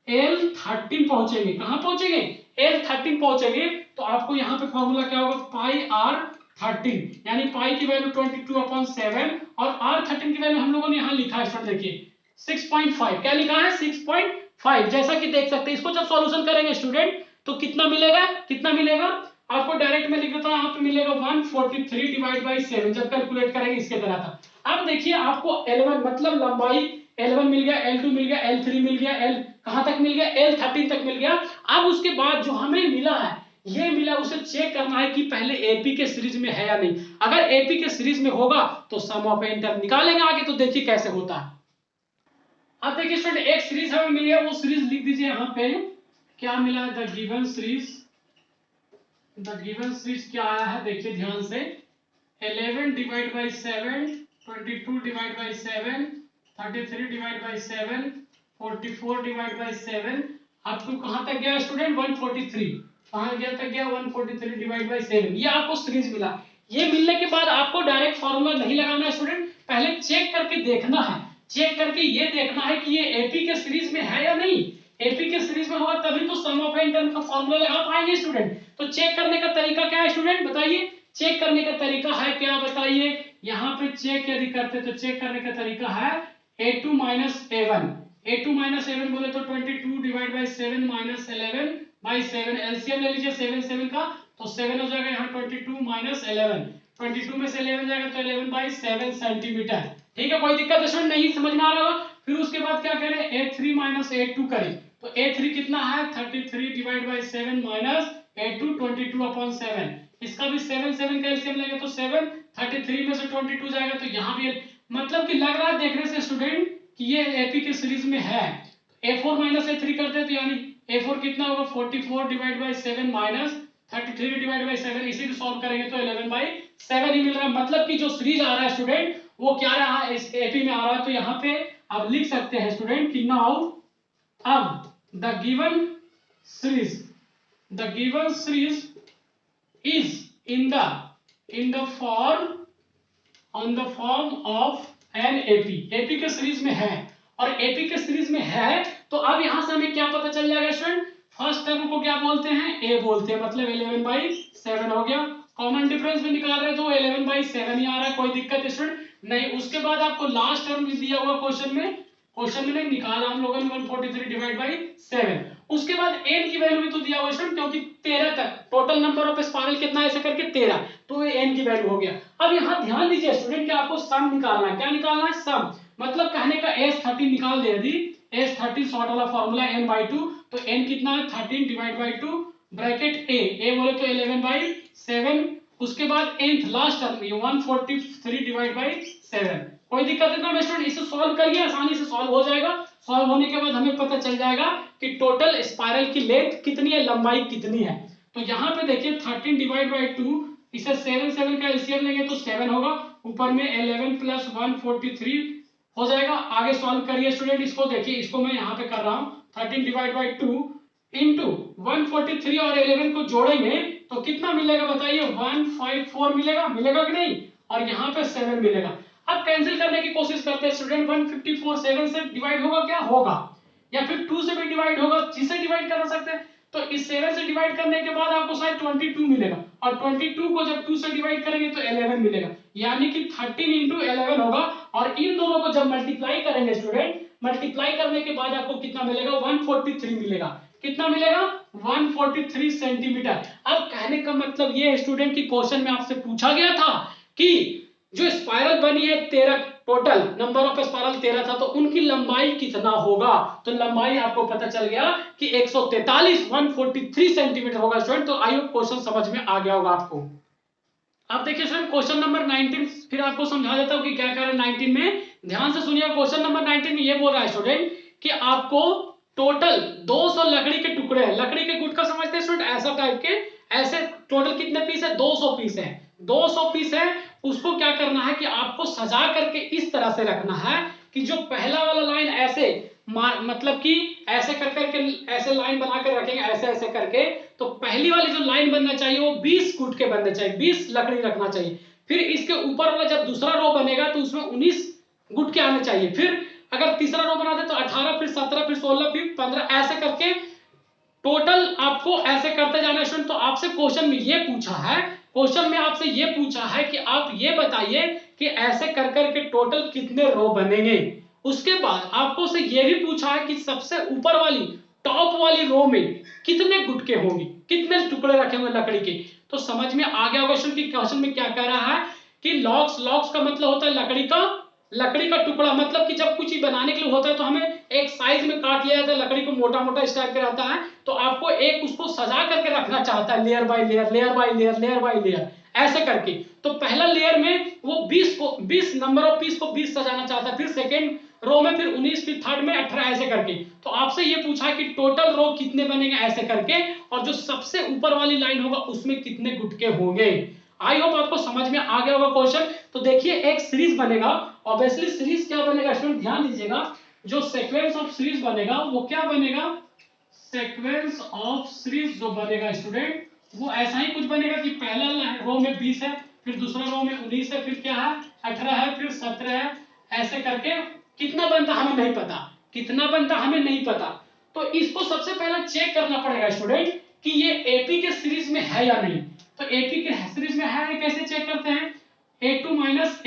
L13 पहुंचेंगे। कहां पहुंचेंगे? L13 पहुंचेंगे तो आपको यहाँ पे फॉर्मूला क्या होगा? पाई R13, यानी पाई की वैल्यू 22/7 और R13 की वैल्यू हम लोगों ने यहाँ लिखा है स्टूडेंट, देखिए 6.5। क्या लिखा है? 6.5। जैसा कि देख सकते हैं, इसको जब सॉल्यूशन करेंगे स्टूडेंट तो कितना मिलेगा? कितना मिलेगा? आपको डायरेक्ट में लिख देता हूं, यहाँ पे मिलेगा 143/7 जब कैलकुलेट करेंगे इसके तरह था। अब देखिए आपको L1 मतलब लंबाई L1 मिल गया, L2 मिल गया, L3 मिल गया, L कहां तक मिल गया? L13 तक मिल गया। अब उसके बाद जो हमें मिला है, ये मिला, उसे चेक करना है कि पहले एपी के सीरीज में है या नहीं। अगर एपी के सीरीज में होगा तो सम ऑफ इंटर निकालेंगे आगे, तो देखिए कैसे होता है। अब देखिए स्टूडेंट एक सीरीज हमें मिली है, वो सीरीज लिख दीजिए यहाँ पे। क्या मिला? The given series. The given series क्या आया है देखिए ध्यान से। 11/7 22/7 33/7 44/7 अप टू कहां तक गया स्टूडेंट? 143। कहां गया तक गया? 143/7। ये आपको सीरीज मिला। ये मिलने के बाद आपको डायरेक्ट फॉर्मूला नहीं लगाना है स्टूडेंट, पहले चेक करके देखना है। चेक करके ये देखना है कि ये एपी के सीरीज में है या नहीं। एपी के सीरीज में होगा तभी तो सम ऑफ इंटर्म का फॉर्मूला लगा पाएंगे स्टूडेंट। तो चेक करने का तरीका क्या है स्टूडेंट? बताइए। चेक करने का तरीका है क्या? बताइए। यहाँ पे चेक यदि करते तो चेक करने का तरीका है a2 - a1। a2 - a1 बोले तो 22/7 - 11/7। एलसीएम ले लीजिए 7 7 का, तो 7 हो जाएगा यहाँ 22 - 11। 22 में से 11 जाएगा तो 11/7 सेंटीमीटर। ठीक है, कोई दिक्कत स्टूडेंट नहीं? समझ में आ रहा होगा। फिर उसके बाद क्या करें? a3 - a2 करें तो a3 कितना है? 33/7 - a2 22/7। इसका भी 7 7 का एलसीएम लेंगे तो 7, 33 में से 22 जाएगा तो यहाँ भी, मतलब कि लग रहा है देखने से स्टूडेंट कि ये एपी के सीरीज में है। A4 माइनस A3 करते हैं तो यानी A4 कितना होगा 44 divide by 7 minus 33 divide by 7, इसी को सॉल्व करेंगे तो 11/7 ही मिल रहा है। मतलब कि जो सीरीज आ रहा है स्टूडेंट वो क्या रहा है, इस एपी में आ रहा है। तो यहाँ पे आप लिख सकते हैं स्टूडेंट कि नाउ अब the given series is in the form of an AP. AP के सीरीज में है, और एपी के सीरीज में है तो अब यहां से हमें क्या पता चल जाएगा स्टूडेंट, फर्स्ट टर्म को क्या बोलते हैं, ए बोलते हैं, मतलब 11/7 हो गया। कॉमन डिफरेंस भी निकाल रहे हैं तो 11/7 ही आ रहा है, कोई दिक्कत स्टूडेंट नहीं। उसके बाद आपको लास्ट टर्म भी दिया हुआ क्वेश्चन में नहीं निकाला हम लोगों ने 143 डिवाइड बाई 7। उसके बाद n की वैल्यू भी तो दिया हुआ स्टूडेंट, क्योंकि 13 तक टोटल नंबर ऑफ स्पाइरल कितना है ऐसे करके 13, तो ये n की वैल्यू हो गया। अब यहाँ ध्यान दीजिए स्टूडेंट कि आपको सम निकालना है। क्या निकालना है, सम, मतलब कहने का S13 निकाल दे। यदि S13 शॉर्ट वाला फॉर्मूला n/2, तो n कितना है 13 डिवाइड बाई 2 ब्रैकेट a बोले तो 11/7। उसके बाद nth last term 143 divide by 7। कोई दिक्कत नहीं स्टूडेंट, इसे सॉल्व करिए, आसानी से सॉल्व हो जाएगा। सॉल्व होने के बाद हमें पता चल जाएगा कि टोटल स्पाइरल की लेंथ कितनी है, लंबाई कितनी है। तो यहाँ पे देखिए 13 डिवाइड बाई 2, इसे 7 का एलसीएम लेंगे तो 7 होगा, ऊपर में 11 प्लस 143 हो जाएगा। आगे सॉल्व करिए स्टूडेंट, इसको देखिए, इसको मैं यहाँ पे कर रहा हूँ 13 डिवाइड बाई 2 इंटू 143 और 11 को जोड़ेंगे तो कितना मिलेगा बताइए, 154 मिलेगा कि नहीं, और यहाँ पे 7 मिलेगा। अब कैंसिल करने की कोशिश करते हैं स्टूडेंट, 154 7 से डिवाइड होगा क्या, होगा, या फिर 2 से भी डिवाइड होगा, जिसे डिवाइड कर सकते हैं। तो इस 7 से डिवाइड करने के बाद आपको शायद 22 मिलेगा, और 22 को जब 2 से डिवाइड करेंगे तो 11 मिलेगा, यानी कि 13 इंटू 11 होगा। और इन दोनों को जब मल्टीप्लाई करेंगे स्टूडेंट, मल्टीप्लाई करने के बाद आपको कितना मिलेगा, 143 मिलेगा। कितना मिलेगा, 143 सेंटीमीटर। अब कहने का मतलब ये स्टूडेंट की क्वेश्चन में आपसे पूछा गया था कि जो स्पाइरल बनी है 13, टोटल नंबर ऑफ स्पाइरल 13 था, तो उनकी लंबाई कितना होगा। तो लंबाई आपको पता चल गया कि 143 सेंटीमीटर होगा स्टूडेंट। तो आई होप क्वेश्चन समझ में आ गया होगा आपको। अब देखिए स्टूडेंट क्वेश्चन नंबर 19 फिर आपको समझा देता हूं कि क्या कह रहा है 19 में, ध्यान से सुनिए। क्वेश्चन नंबर 19 में ये बोल रहा है स्टूडेंट कि आपको टोटल 200 लकड़ी के टुकड़े हैं, लकड़ी के गुटका समझते हैं स्टूडेंट, ऐसा टाइप के, ऐसे टोटल कितने पीस है, 200 पीस है, 200 पीस है। उसको क्या करना है कि आपको सजा करके इस तरह से रखना है कि जो पहला वाला लाइन ऐसे मतलब कि ऐसे कर करके ऐसे लाइन बना कर रखेंगे, ऐसे ऐसे करके, तो पहली वाली जो लाइन बनना चाहिए वो 20 गुटके बनने चाहिए, 20 लकड़ी रखना चाहिए। फिर इसके ऊपर वाला जब दूसरा रो बनेगा तो उसमें 19 गुटके आने चाहिए। फिर अगर तीसरा रो बना दे तो 18, फिर 17, फिर 16, फिर 15, ऐसे करके टोटल आपको ऐसे करते जाना है स्टूडेंट। तो आपसे क्वेश्चन में ये पूछा है, क्वेश्चन में आपसे ये पूछा है कि आप ये बताइए कि ऐसे कर करके टोटल कितने रो बनेंगे। उसके बाद आपको से ये भी पूछा है कि सबसे ऊपर वाली टॉप वाली रो में कितने गुटके होंगे, कितने टुकड़े रखे होंगे लकड़ी के। तो समझ में आ गया होगा स्टूडेंट कि क्वेश्चन में क्या कह रहा है कि लॉक्स का मतलब होता है लकड़ी का टुकड़ा, मतलब कि जब कुछ ही बनाने के लिए होता है तो हमें एक साइज में काट लिया जाता है, लकड़ी को मोटा मोटा इस टाइप के रहता है, तो आपको एक उसको सजा करके रखना चाहता है, layer by layer, layer by layer, layer by layer, ऐसे करके। तो पहला लेयर में वो 20 नंबर ऑफ पीस को 20 सजाना चाहता है, फिर सेकेंड रो में फिर 19, फिर थर्ड में 18, ऐसे करके। तो आपसे ये पूछा है कि टोटल रो कितने बनेंगे ऐसे करके, और जो सबसे ऊपर वाली लाइन होगा उसमें कितने गुटके होंगे। आई होप आपको समझ में आ गया होगा क्वेश्चन। तो देखिए एक सीरीज बनेगा, ऑब्वियसली सीरीज क्या बनेगा स्टूडेंट, ध्यान दीजिएगा, जो सीक्वेंस ऑफ सीरीज बनेगा वो क्या बनेगा, सीक्वेंस ऑफ सीरीज जो बनेगा स्टूडेंट वो ऐसा ही कुछ बनेगा कि पहला रो में 20 है, फिर दूसरा रो में 19 है, फिर क्या है 18 है, फिर 17 है, ऐसे करके। कितना बनता हमें नहीं पता, कितना बनता हमें नहीं पता। तो इसको सबसे पहले चेक करना पड़ेगा स्टूडेंट कि ये एपी के सीरीज में है या नहीं। तो एपी के सीरीज में है, कैसे चेक करते हैं, a2 माइनस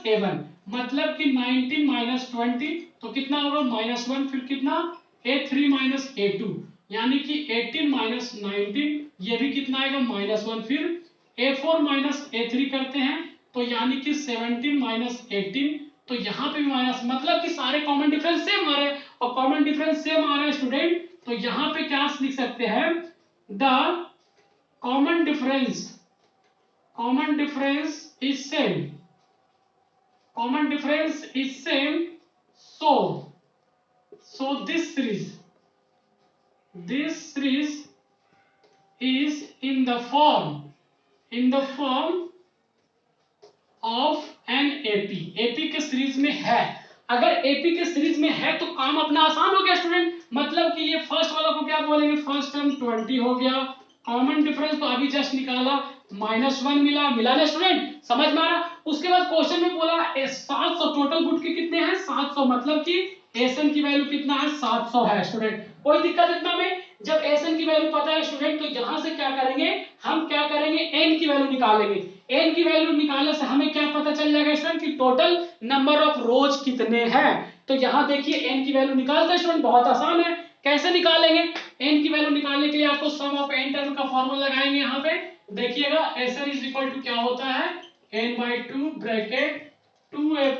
a1 मतलब कि 19 माइनस 20, तो कितना होगा -1, फिर कितना a3 माइनस a2, यानी कि 18 माइनस 19, ये भी कितना आएगा -1, फिर a4 माइनस a3 करते हैं तो यानी कि 17 माइनस 18, तो यहाँ पे भी माइनस, मतलब कि सारे कॉमन डिफरेंस सेम आ रहे हैं, और कॉमन डिफरेंस सेम आ रहा है स्टूडेंट, तो यहाँ पे क्या लिख सकते हैं, the common difference is same, so So this series is in the form of an AP. AP के सीरीज में है। अगर एपी के सीरीज में है तो काम अपना आसान हो गया स्टूडेंट। मतलब कि ये फर्स्ट वाला को क्या बोलेंगे, फर्स्ट टर्म 20 हो गया, कॉमन डिफरेंस तो अभी जस्ट निकाला, -1 मिला ना स्टूडेंट, समझ में आ रहा। उसके बाद क्वेश्चन में बोला 700 टोटल गुड के कितने हैं 700, मतलब कि एसएन की वैल्यू कितना है 700 है स्टूडेंट। कोई दिक्कत इतना में, जब एसएन की वैल्यू पता है स्टूडेंट तो यहां से क्या करेंगे, हम क्या करेंगे एन की वैल्यू निकालेंगे। एन की वैल्यू निकालने से हमें क्या पता चल जाएगा स्टूडेंट कि टोटल नंबर ऑफ रोज कितने हैं। तो यहां देखिए एन की वैल्यू निकालते हैं स्टूडेंट, बहुत आसान है। कैसे निकालेंगे, एन की वैल्यू निकालने के लिए आपको सम ऑफ एन टर्म का फॉर्मूला लगाएंगे। यहाँ पे देखिएगा एसएन इज इक्वल टू क्या होता है, n/2 bracket 2a +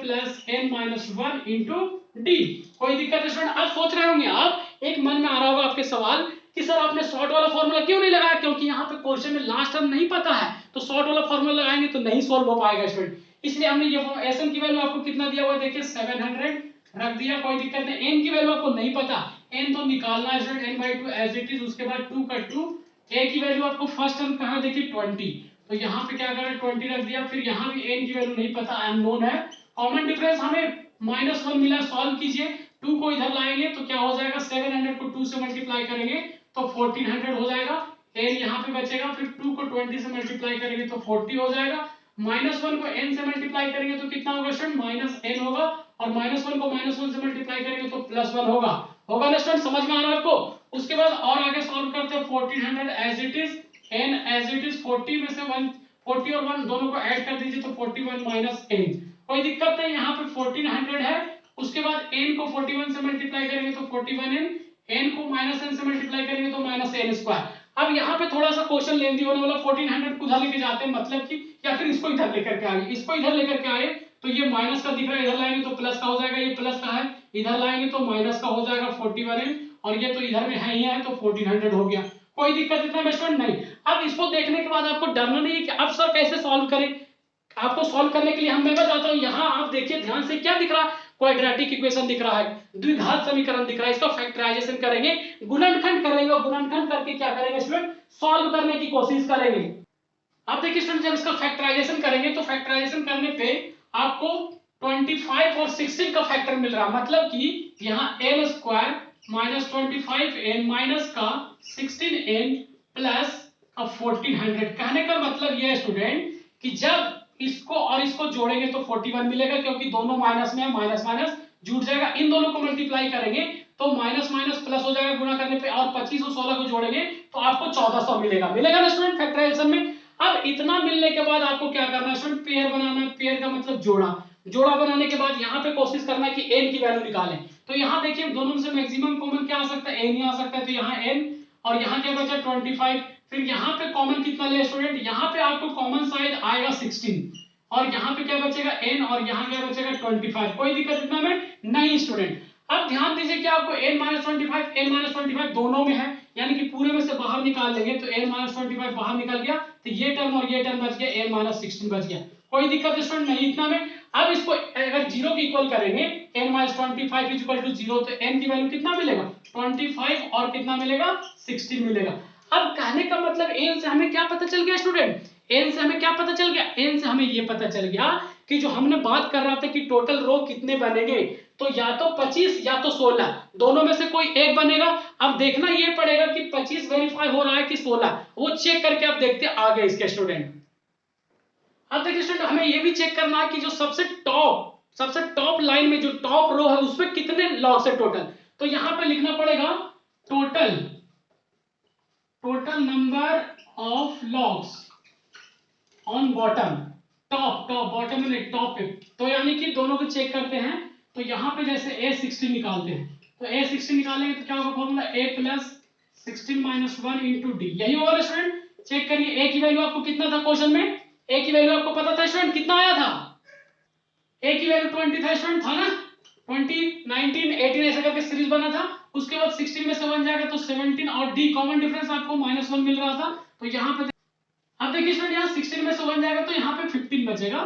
n-1 into D. कोई दिक्कत है स्टूडेंट। अब सोच रहे होंगे आप, एक मन में आ रहा होगा आपके सवाल कि सर आपने शॉर्ट वाला फॉर्मूला क्यों नहीं लगाया, क्योंकि यहाँ पे क्वेश्चन में लास्ट टर्म नहीं पता है, तो शॉर्ट वाला फॉर्मूला लगाएंगे तो नहीं सॉल्व हो पाएगा स्टूडेंट। इसलिए हमने ये एसएन की वैल्यू आपको कितना दिया हुआ है, देखिए 700 रख दिया, कोई दिक्कत नहीं। एन की वैल्यू आपको नहीं पता, एन तो निकालना है student, n/2 as it is, उसके बाद 2 का 2, ए की वैल्यू आपको फर्स्ट टर्म कहां देखिए 20, तो यहाँ पे क्या करें 20 रख दिया। फिर यहाँ भी एन की वैल्यू नहीं पता, अननोन है। कॉमन डिफरेंस हमें -1 मिला, सॉल्व कीजिए, 2 को इधर लाएंगे तो क्या हो जाएगा, 700 को 2 से मल्टीप्लाई करेंगे तो 1400 हो जाएगा, n यहाँ पे बचेगा। फिर 2 को 20 से मल्टीप्लाई करेंगे तो 40 हो जाएगा, -1 को n से मल्टीप्लाई करेंगे तो कितना होगा स्टूडेंट, -n होगा, और -1 को -1 से मल्टीप्लाई करेंगे तो +1 होगा ना स्टूडेंट, समझ में आ रहा है आपको। उसके बाद और आगे सॉल्व करते हैं, 1400 as it is, n as it is, 40 में से 1 40 और 1 दोनों को ऐड कर दीजिए तो 41 - n, कोई दिक्कत नहीं। यहाँ पे 1400 है, उसके बाद n को 41 से मल्टीप्लाई करेंगे तो 41n, n को -n से मल्टीप्लाई करेंगे तो -n²। अब यहाँ पे थोड़ा सा क्वेश्चन लेंदी होने वाला, 1400 को उधर लेके जाते हैं, मतलब कि या फिर इसको इधर लेकर के आए, इसको इधर लेकर के आए तो ये माइनस का दिख रहा है, इधर लाएंगे तो प्लस का हो जाएगा, ये प्लस का है, इधर लाएंगे तो माइनस का हो जाएगा 41n, और ये तो इधर में है ही है तो 1400 हो गया। कोई दिक्कत इतना में स्टूडेंट नहीं। अब इसको देखने के बाद आपको डरना नहीं है कि अब सर कैसे सॉल्व करें। आपको सॉल्व करने के लिए मैं बताता हूं, यहाँ आप देखिए ध्यान से, क्या दिख रहा है, क्वाड्रेटिक इक्वेशन दिख रहा है, द्विघात समीकरण दिख रहा है, इसका फैक्टराइजेशन करेंगे, गुणनखंड करेंगे, और गुणनखंड करके क्या करेंगे स्टूडेंट, सॉल्व करने की कोशिश करेंगे। अब देखिए स्टूडेंट, जब इसका फैक्टराइजेशन करेंगे तो फैक्टराइजेशन करने पे आपको 25 और 16 का फैक्टर मिल रहा है, मतलब कि यहाँ n² - 25n माइनस का 16n प्लस 1400। कहने का मतलब यह है स्टूडेंट कि जब इसको और इसको जोड़ेंगे तो 41 मिलेगा, क्योंकि दोनों माइनस में है, माइनस माइनस जुड़ जाएगा। इन दोनों को मल्टीप्लाई करेंगे तो माइनस माइनस प्लस हो जाएगा गुणा करने पे, और 25 और 16 को जोड़ेंगे तो आपको 1400 मिलेगा ना स्टूडेंट फैक्टराइजेशन में। अब इतना मिलने के बाद आपको क्या करना है स्टूडेंट, पेयर बनाना है। पेयर का मतलब जोड़ा बनाने के बाद यहाँ पे कोशिश करना है कि n की वैल्यू निकालें। तो यहाँ देखिए दोनों में से मैक्सिमम कॉमन क्या आ सकता है, n ही आ सकता है, तो यहाँ n, और यहाँ क्या बचा 25। फिर यहाँ पे कॉमन कितना ले स्टूडेंट, यहाँ पे आपको कॉमन साइड आएगा 16, और यहाँ पे क्या बचेगा n, और यहाँ क्या बचेगा 25। कोई दिक्कत इतना में नहीं स्टूडेंट। अब ध्यान दीजिए कि आपको n-25 दोनों में है, यानी कि पूरे में से बाहर निकाल लेंगे तो n-25 बाहर निकल गया, तो ये टर्म और ये टर्म बच गया, n-16 बच गया। कोई दिक्कत स्टूडेंट नहीं इतना में। अब इसको अगर 0 के इक्वल करेंगे, n-25 इज इक्वल टू 0, तो n की वैल्यू कितना मिलेगा 25, और कितना मिलेगा 16 मिलेगा। अब कहने का मतलब n से हमें क्या पता चल गया स्टूडेंट, n से हमें क्या पता चल गया, n से हमें ये पता चल गया कि जो हमने बात कर रहा था कि टोटल रो कितने बनेंगे, तो या तो 25 या तो 16, दोनों में से कोई एक बनेगा। अब देखना ये पड़ेगा कि 25 वेरीफाई हो रहा है कि 16, वो चेक करके आप देखते आगे इसके स्टूडेंट। अब देखिए स्टूडेंट, हमें ये भी चेक करना है कि जो सबसे टॉप लाइन में जो टॉप रो है उसमें कितने लॉग्स है टोटल। तो यहां पे लिखना पड़ेगा total number of logs on bottom, bottom में टॉप पे। तो यानी कि दोनों को चेक करते हैं, तो यहाँ पे जैसे a16 निकालते हैं, तो a16 निकालेंगे तो क्या होगा फॉर्मूला, a + 16 - 1 इंटू डी, यही होगा ना स्टूडेंट। चेक करिए a की वैल्यू आपको कितना था क्वेश्चन में, a की वैल्यू आपको पता था स्टूडेंट, कितना आया था, a की वैल्यू 20 था स्टूडेंट, था ना, 20 19 18 ऐसा करके सीरीज बना था। उसके बाद 16 में से 1 जाएगा तो 17, और d कॉमन डिफरेंस आपको -1 मिल रहा था, तो यहाँ पे अब देखिए स्टूडेंट यहाँ 16 में से 1 जाएगा तो यहाँ पे 15 बचेगा,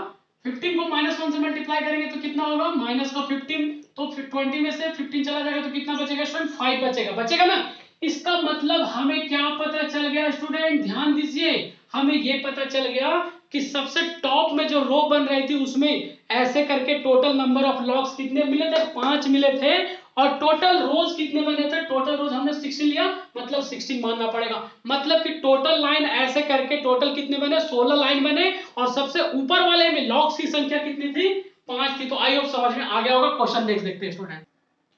15 को -1 से मल्टीप्लाई करेंगे तो कितना होगा, माइनस का 15, तो 20 में से 15 चला जाएगा तो कितना बचेगा स्टूडेंट, 5 बचेगा, बचेगा ना। इसका मतलब हमें क्या पता चल गया स्टूडेंट, ध्यान दीजिए, हमें ये पता चल गया कि सबसे टॉप में जो रो बन रही थी उसमें ऐसे करके टोटल नंबर ऑफ लॉग्स कितने मिले थे, 5 मिले थे, और टोटल रोज कितने बने थे, टोटल रोज हमने 16 लिया, मतलब 16 मानना पड़ेगा, मतलब कि टोटल लाइन ऐसे करके टोटल कितने बने, 16 लाइन बने, और सबसे ऊपर वाले में लॉग्स की संख्या कितनी थी, 5 थी। तो आई होप समझ में आ गया होगा। क्वेश्चन देख देखते हैं स्टूडेंट।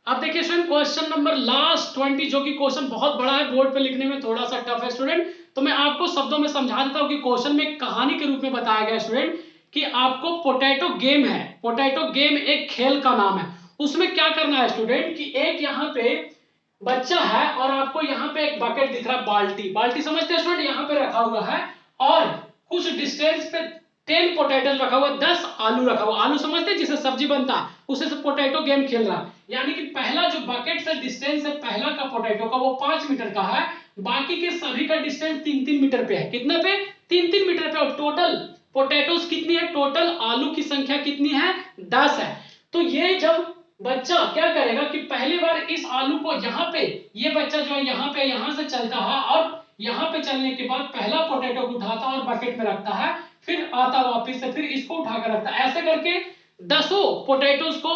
अब देखिए स्टूडेंट, क्वेश्चन नंबर लास्ट 20, जो कि क्वेश्चन बहुत बड़ा है, बोर्ड पे लिखने में थोड़ा सा टफ है स्टूडेंट, तो मैं आपको शब्दों में समझा देता हूं कि क्वेश्चन में कहानी के रूप में बताया गया स्टूडेंट कि आपको पोटैटो गेम है, पोटैटो गेम एक खेल का नाम है, उसमें क्या करना है स्टूडेंट कि एक यहाँ पे बच्चा है और आपको यहाँ पे एक बकेट दिख रहा है, बाल्टी, बाल्टी समझते हैं स्टूडेंट, यहाँ पे रखा हुआ है और कुछ डिस्टेंस पे 10 पोटैटोज रखा हुआ, 10 आलू रखा हुआ, आलू समझते हैं जिससे सब्जी बनता है, उससे से पोटैटो गेम खेल रहा है, यानी कि पहला जो बकेट से डिस्टेंस है पहला का पोटैटो का वो 5 मीटर का है, बाकी के सभी का डिस्टेंस 3-3 मीटर पे है, कितने पे, 3-3 मीटर पे, और टोटल पोटैटोज कितनी है, टोटल आलू की संख्या कितनी है, 10 है। तो ये जब बच्चा क्या करेगा कि पहली बार इस आलू को यहाँ पे, ये बच्चा जो है यहाँ पे, यहाँ से चलता है और यहाँ पे चलने के बाद पहला पोटैटो को उठाता और बकेट में रखता है, फिर आता वापिस से, फिर इसको उठाकर रखता है, ऐसे करके 10 पोटैटोज को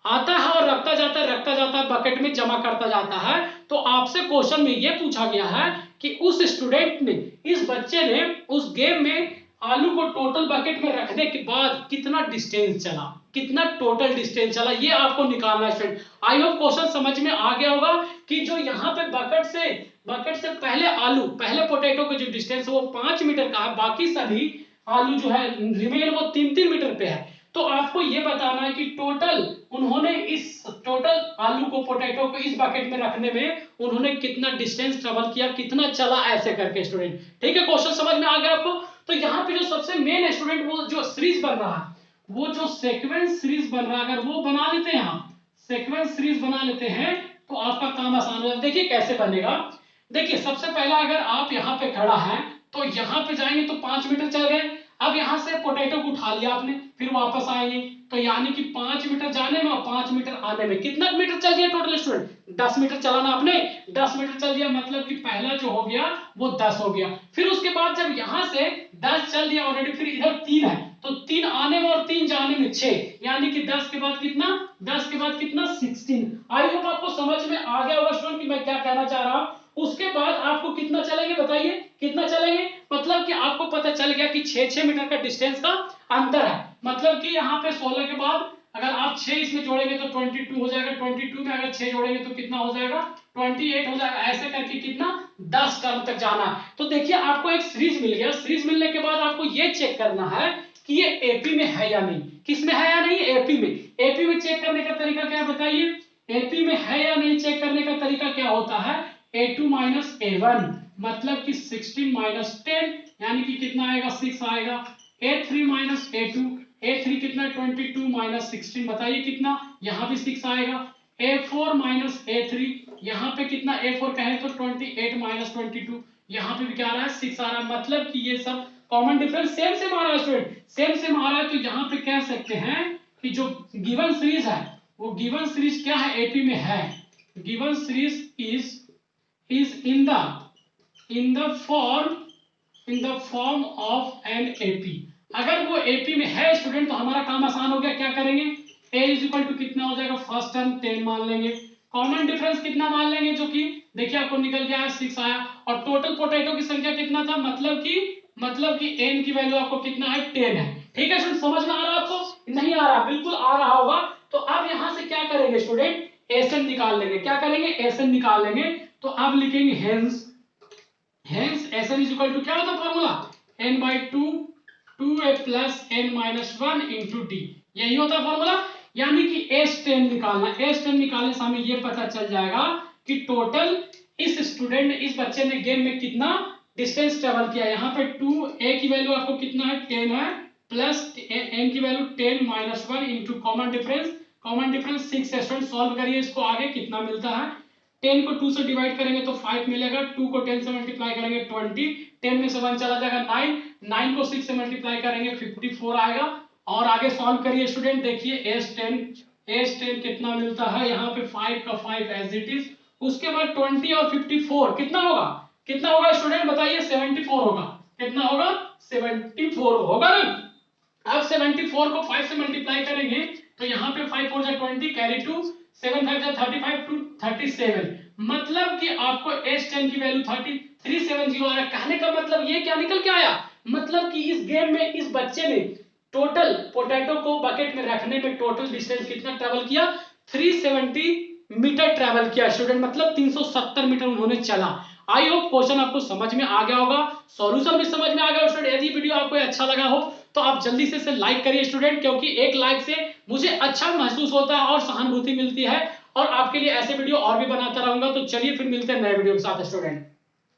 आता है और रखता जाता है बकेट में जमा करता जाता है। तो आपसे क्वेश्चन में ये पूछा गया है कि उस स्टूडेंट ने, इस बच्चे ने उस गेम में आलू को टोटल बकेट में रखने के बाद कितना डिस्टेंस चला, कितना टोटल डिस्टेंस चला, ये आपको निकालना है स्टूडेंट। आई होप क्वेश्चन समझ में आ गया होगा कि जो यहाँ पे बकेट से पहले आलू, पहले पोटैटो का जो डिस्टेंस है वो 5 मीटर का है, बाकी सभी आलू जो है रिमेन वो 3-3 मीटर पे है। तो आपको ये बताना है कि टोटल उन्होंने इस टोटल आलू को, पोटैटो को इस बकेट में रखने में उन्होंने कितना डिस्टेंस ट्रेवल किया, कितना चला, ऐसे करके स्टूडेंट। ठीक है, क्वेश्चन समझ में आ गया आपको। तो यहाँ पे जो सबसे मेन स्टूडेंट वो जो सीरीज बन रहा है, वो जो सीक्वेंस सीरीज बन रहा है, अगर वो बना लेते हैं हम, सीक्वेंस सीरीज बना लेते हैं तो आपका काम आसान हो जाता है। देखिए कैसे बनेगा, देखिए सबसे पहला अगर आप यहाँ पे खड़ा है तो यहाँ पे जाएंगे तो 5 मीटर चल गए, अब यहाँ से पोटैटो को उठा लिया आपने, फिर वापस आएंगे तो यानी कि 5 मीटर जाने में और 5 मीटर आने में कितना मीटर चल गया टोटल स्टूडेंट, 10 मीटर चलाना आपने, 10 मीटर चल दिया, मतलब कि पहला जो हो गया वो 10 हो गया। फिर उसके बाद जब यहाँ से 10 चल दिया ऑलरेडी, फिर इधर 3 है तो 3 आने में और 3 जाने में 6, यानी कि 10 के बाद कितना, 10 के बाद कितना 16। आई होप आपको समझ में आ गया होगा स्टूडेंट कि मैं क्या कहना चाह रहा हूँ। उसके बाद आपको कितना चलेंगे बताइए, कितना चलेंगे, मतलब कि आपको पता चल गया कि 6-6 मीटर का डिस्टेंस का अंतर है, मतलब कि यहाँ पे 16 के बाद अगर आप 6 इसमें जोड़ेंगे तो 22 हो जाएगा, 22 में अगर 6 जोड़ेंगे तो कितना हो जाएगा, 28 हो जाएगा, ऐसे करके कितना 10 टर्म तक जाना है। तो देखिए आपको एक सीरीज मिल गया, सीरीज मिलने के बाद आपको ये चेक करना है कि ये एपी में है या नहीं, किस में है या नहीं, एपी में। एपी में चेक करने का तरीका क्या बताइए, एपी में है या नहीं चेक करने का तरीका क्या होता है, a2 माइनस a1, मतलब कि 16 माइनस 10, यानी कि कितना आएगा 6 आएगा, a3 माइनस a2, a3 कितना 22 माइनस 16, बताइए कितना, यहाँ भी 6 आएगा, a4 माइनस a3, यहाँ पे कितना, a4 कहें तो 28 माइनस 22, यहाँ पे भी क्या आ रहा है 6 आ रहा है, मतलब कि ये सब कॉमन डिफरेंस सेम सेम आ रहा है स्टूडेंट, सेम सेम आ रहा है। तो यहाँ पे कह सकते हैं कि जो गिवन सीरीज है वो गिवन सीरीज क्या है, एपी में है, given series is in the form of an AP। अगर वो AP में है स्टूडेंट तो हमारा काम आसान हो गया, क्या करेंगे, A इज इक्वल टू कितना हो जाएगा, फर्स्ट टर्म 10 मान लेंगे, कॉमन डिफरेंस कितना मान लेंगे, जो कि देखिए आपको निकल गया 6 आया, और टोटल पोटैटो की संख्या कितना था, मतलब कि n की वैल्यू आपको कितना है 10 है। ठीक है स्टूडेंट, समझ में आ रहा है आपको, नहीं आ रहा, बिल्कुल आ रहा होगा। तो अब यहां से क्या करेंगे स्टूडेंट, एसएन निकाल लेंगे, क्या करेंगे, एसएन निकाल लेंगे। तो अब लिखेंगे hence S n is equal to क्या होता है formula, n by 2a plus n minus 1 into D, यही होता है फॉर्मूला। यानी कि S10 निकालना, S10 निकालने से हमें ये पता चल जाएगा कि टोटल इस स्टूडेंट ने, इस बच्चे ने गेम में कितना डिस्टेंस ट्रेवल किया। यहाँ पे 2a की वैल्यू आपको कितना है 10 है, प्लस n की value 10 minus 1 into common difference 6 है। स्टूडेंट सॉल्व करिए इसको, आगे कितना मिलता है, 10 को 2 से डिवाइड करेंगे तो 5 मिलेगा, 2 को 10 से मल्टीप्लाई करेंगे 20, 10 में से 1 चला जाएगा 9, 9 को 6 से मल्टीप्लाई करेंगे 54 आएगा, और आगे सॉल्व करिए स्टूडेंट। देखिए एस 10 कितना मिलता है, यहाँ पे 5 का 5 एज इट इज, उसके बाद 20 और 54 कितना होगा, कितना होगा स्टूडेंट बताइए, 74 होगा। कितना होगा, 74 होगा ना। अब 74 को 5 से मल्टीप्लाई करेंगे तो यहाँ पे 5 4 जा 20, कैरी 2, 7 5 जा 35 टू 37, मतलब कि आपको S10 की वैल्यू 370 आ रहा है। कहने का मतलब ये क्या निकल के आया, मतलब कि इस गेम में इस बच्चे ने टोटल पोटैटो को बकेट में रखने में टोटल डिस्टेंस कितना ट्रेवल किया, 370 मीटर ट्रेवल किया स्टूडेंट, मतलब 370 मीटर उन्होंने चला। आई होप क्वेश्चन आपको समझ में आ गया होगा, सॉल्यूशन भी समझ में आ गया स्टूडेंट। यदि वीडियो आपको अच्छा लगा हो तो आप जल्दी से इसे लाइक करिए स्टूडेंट, क्योंकि एक लाइक से मुझे अच्छा महसूस होता है और सहानुभूति मिलती है, और आपके लिए ऐसे वीडियो और भी बनाता रहूंगा। तो चलिए फिर मिलते हैं नए वीडियो के साथ स्टूडेंट।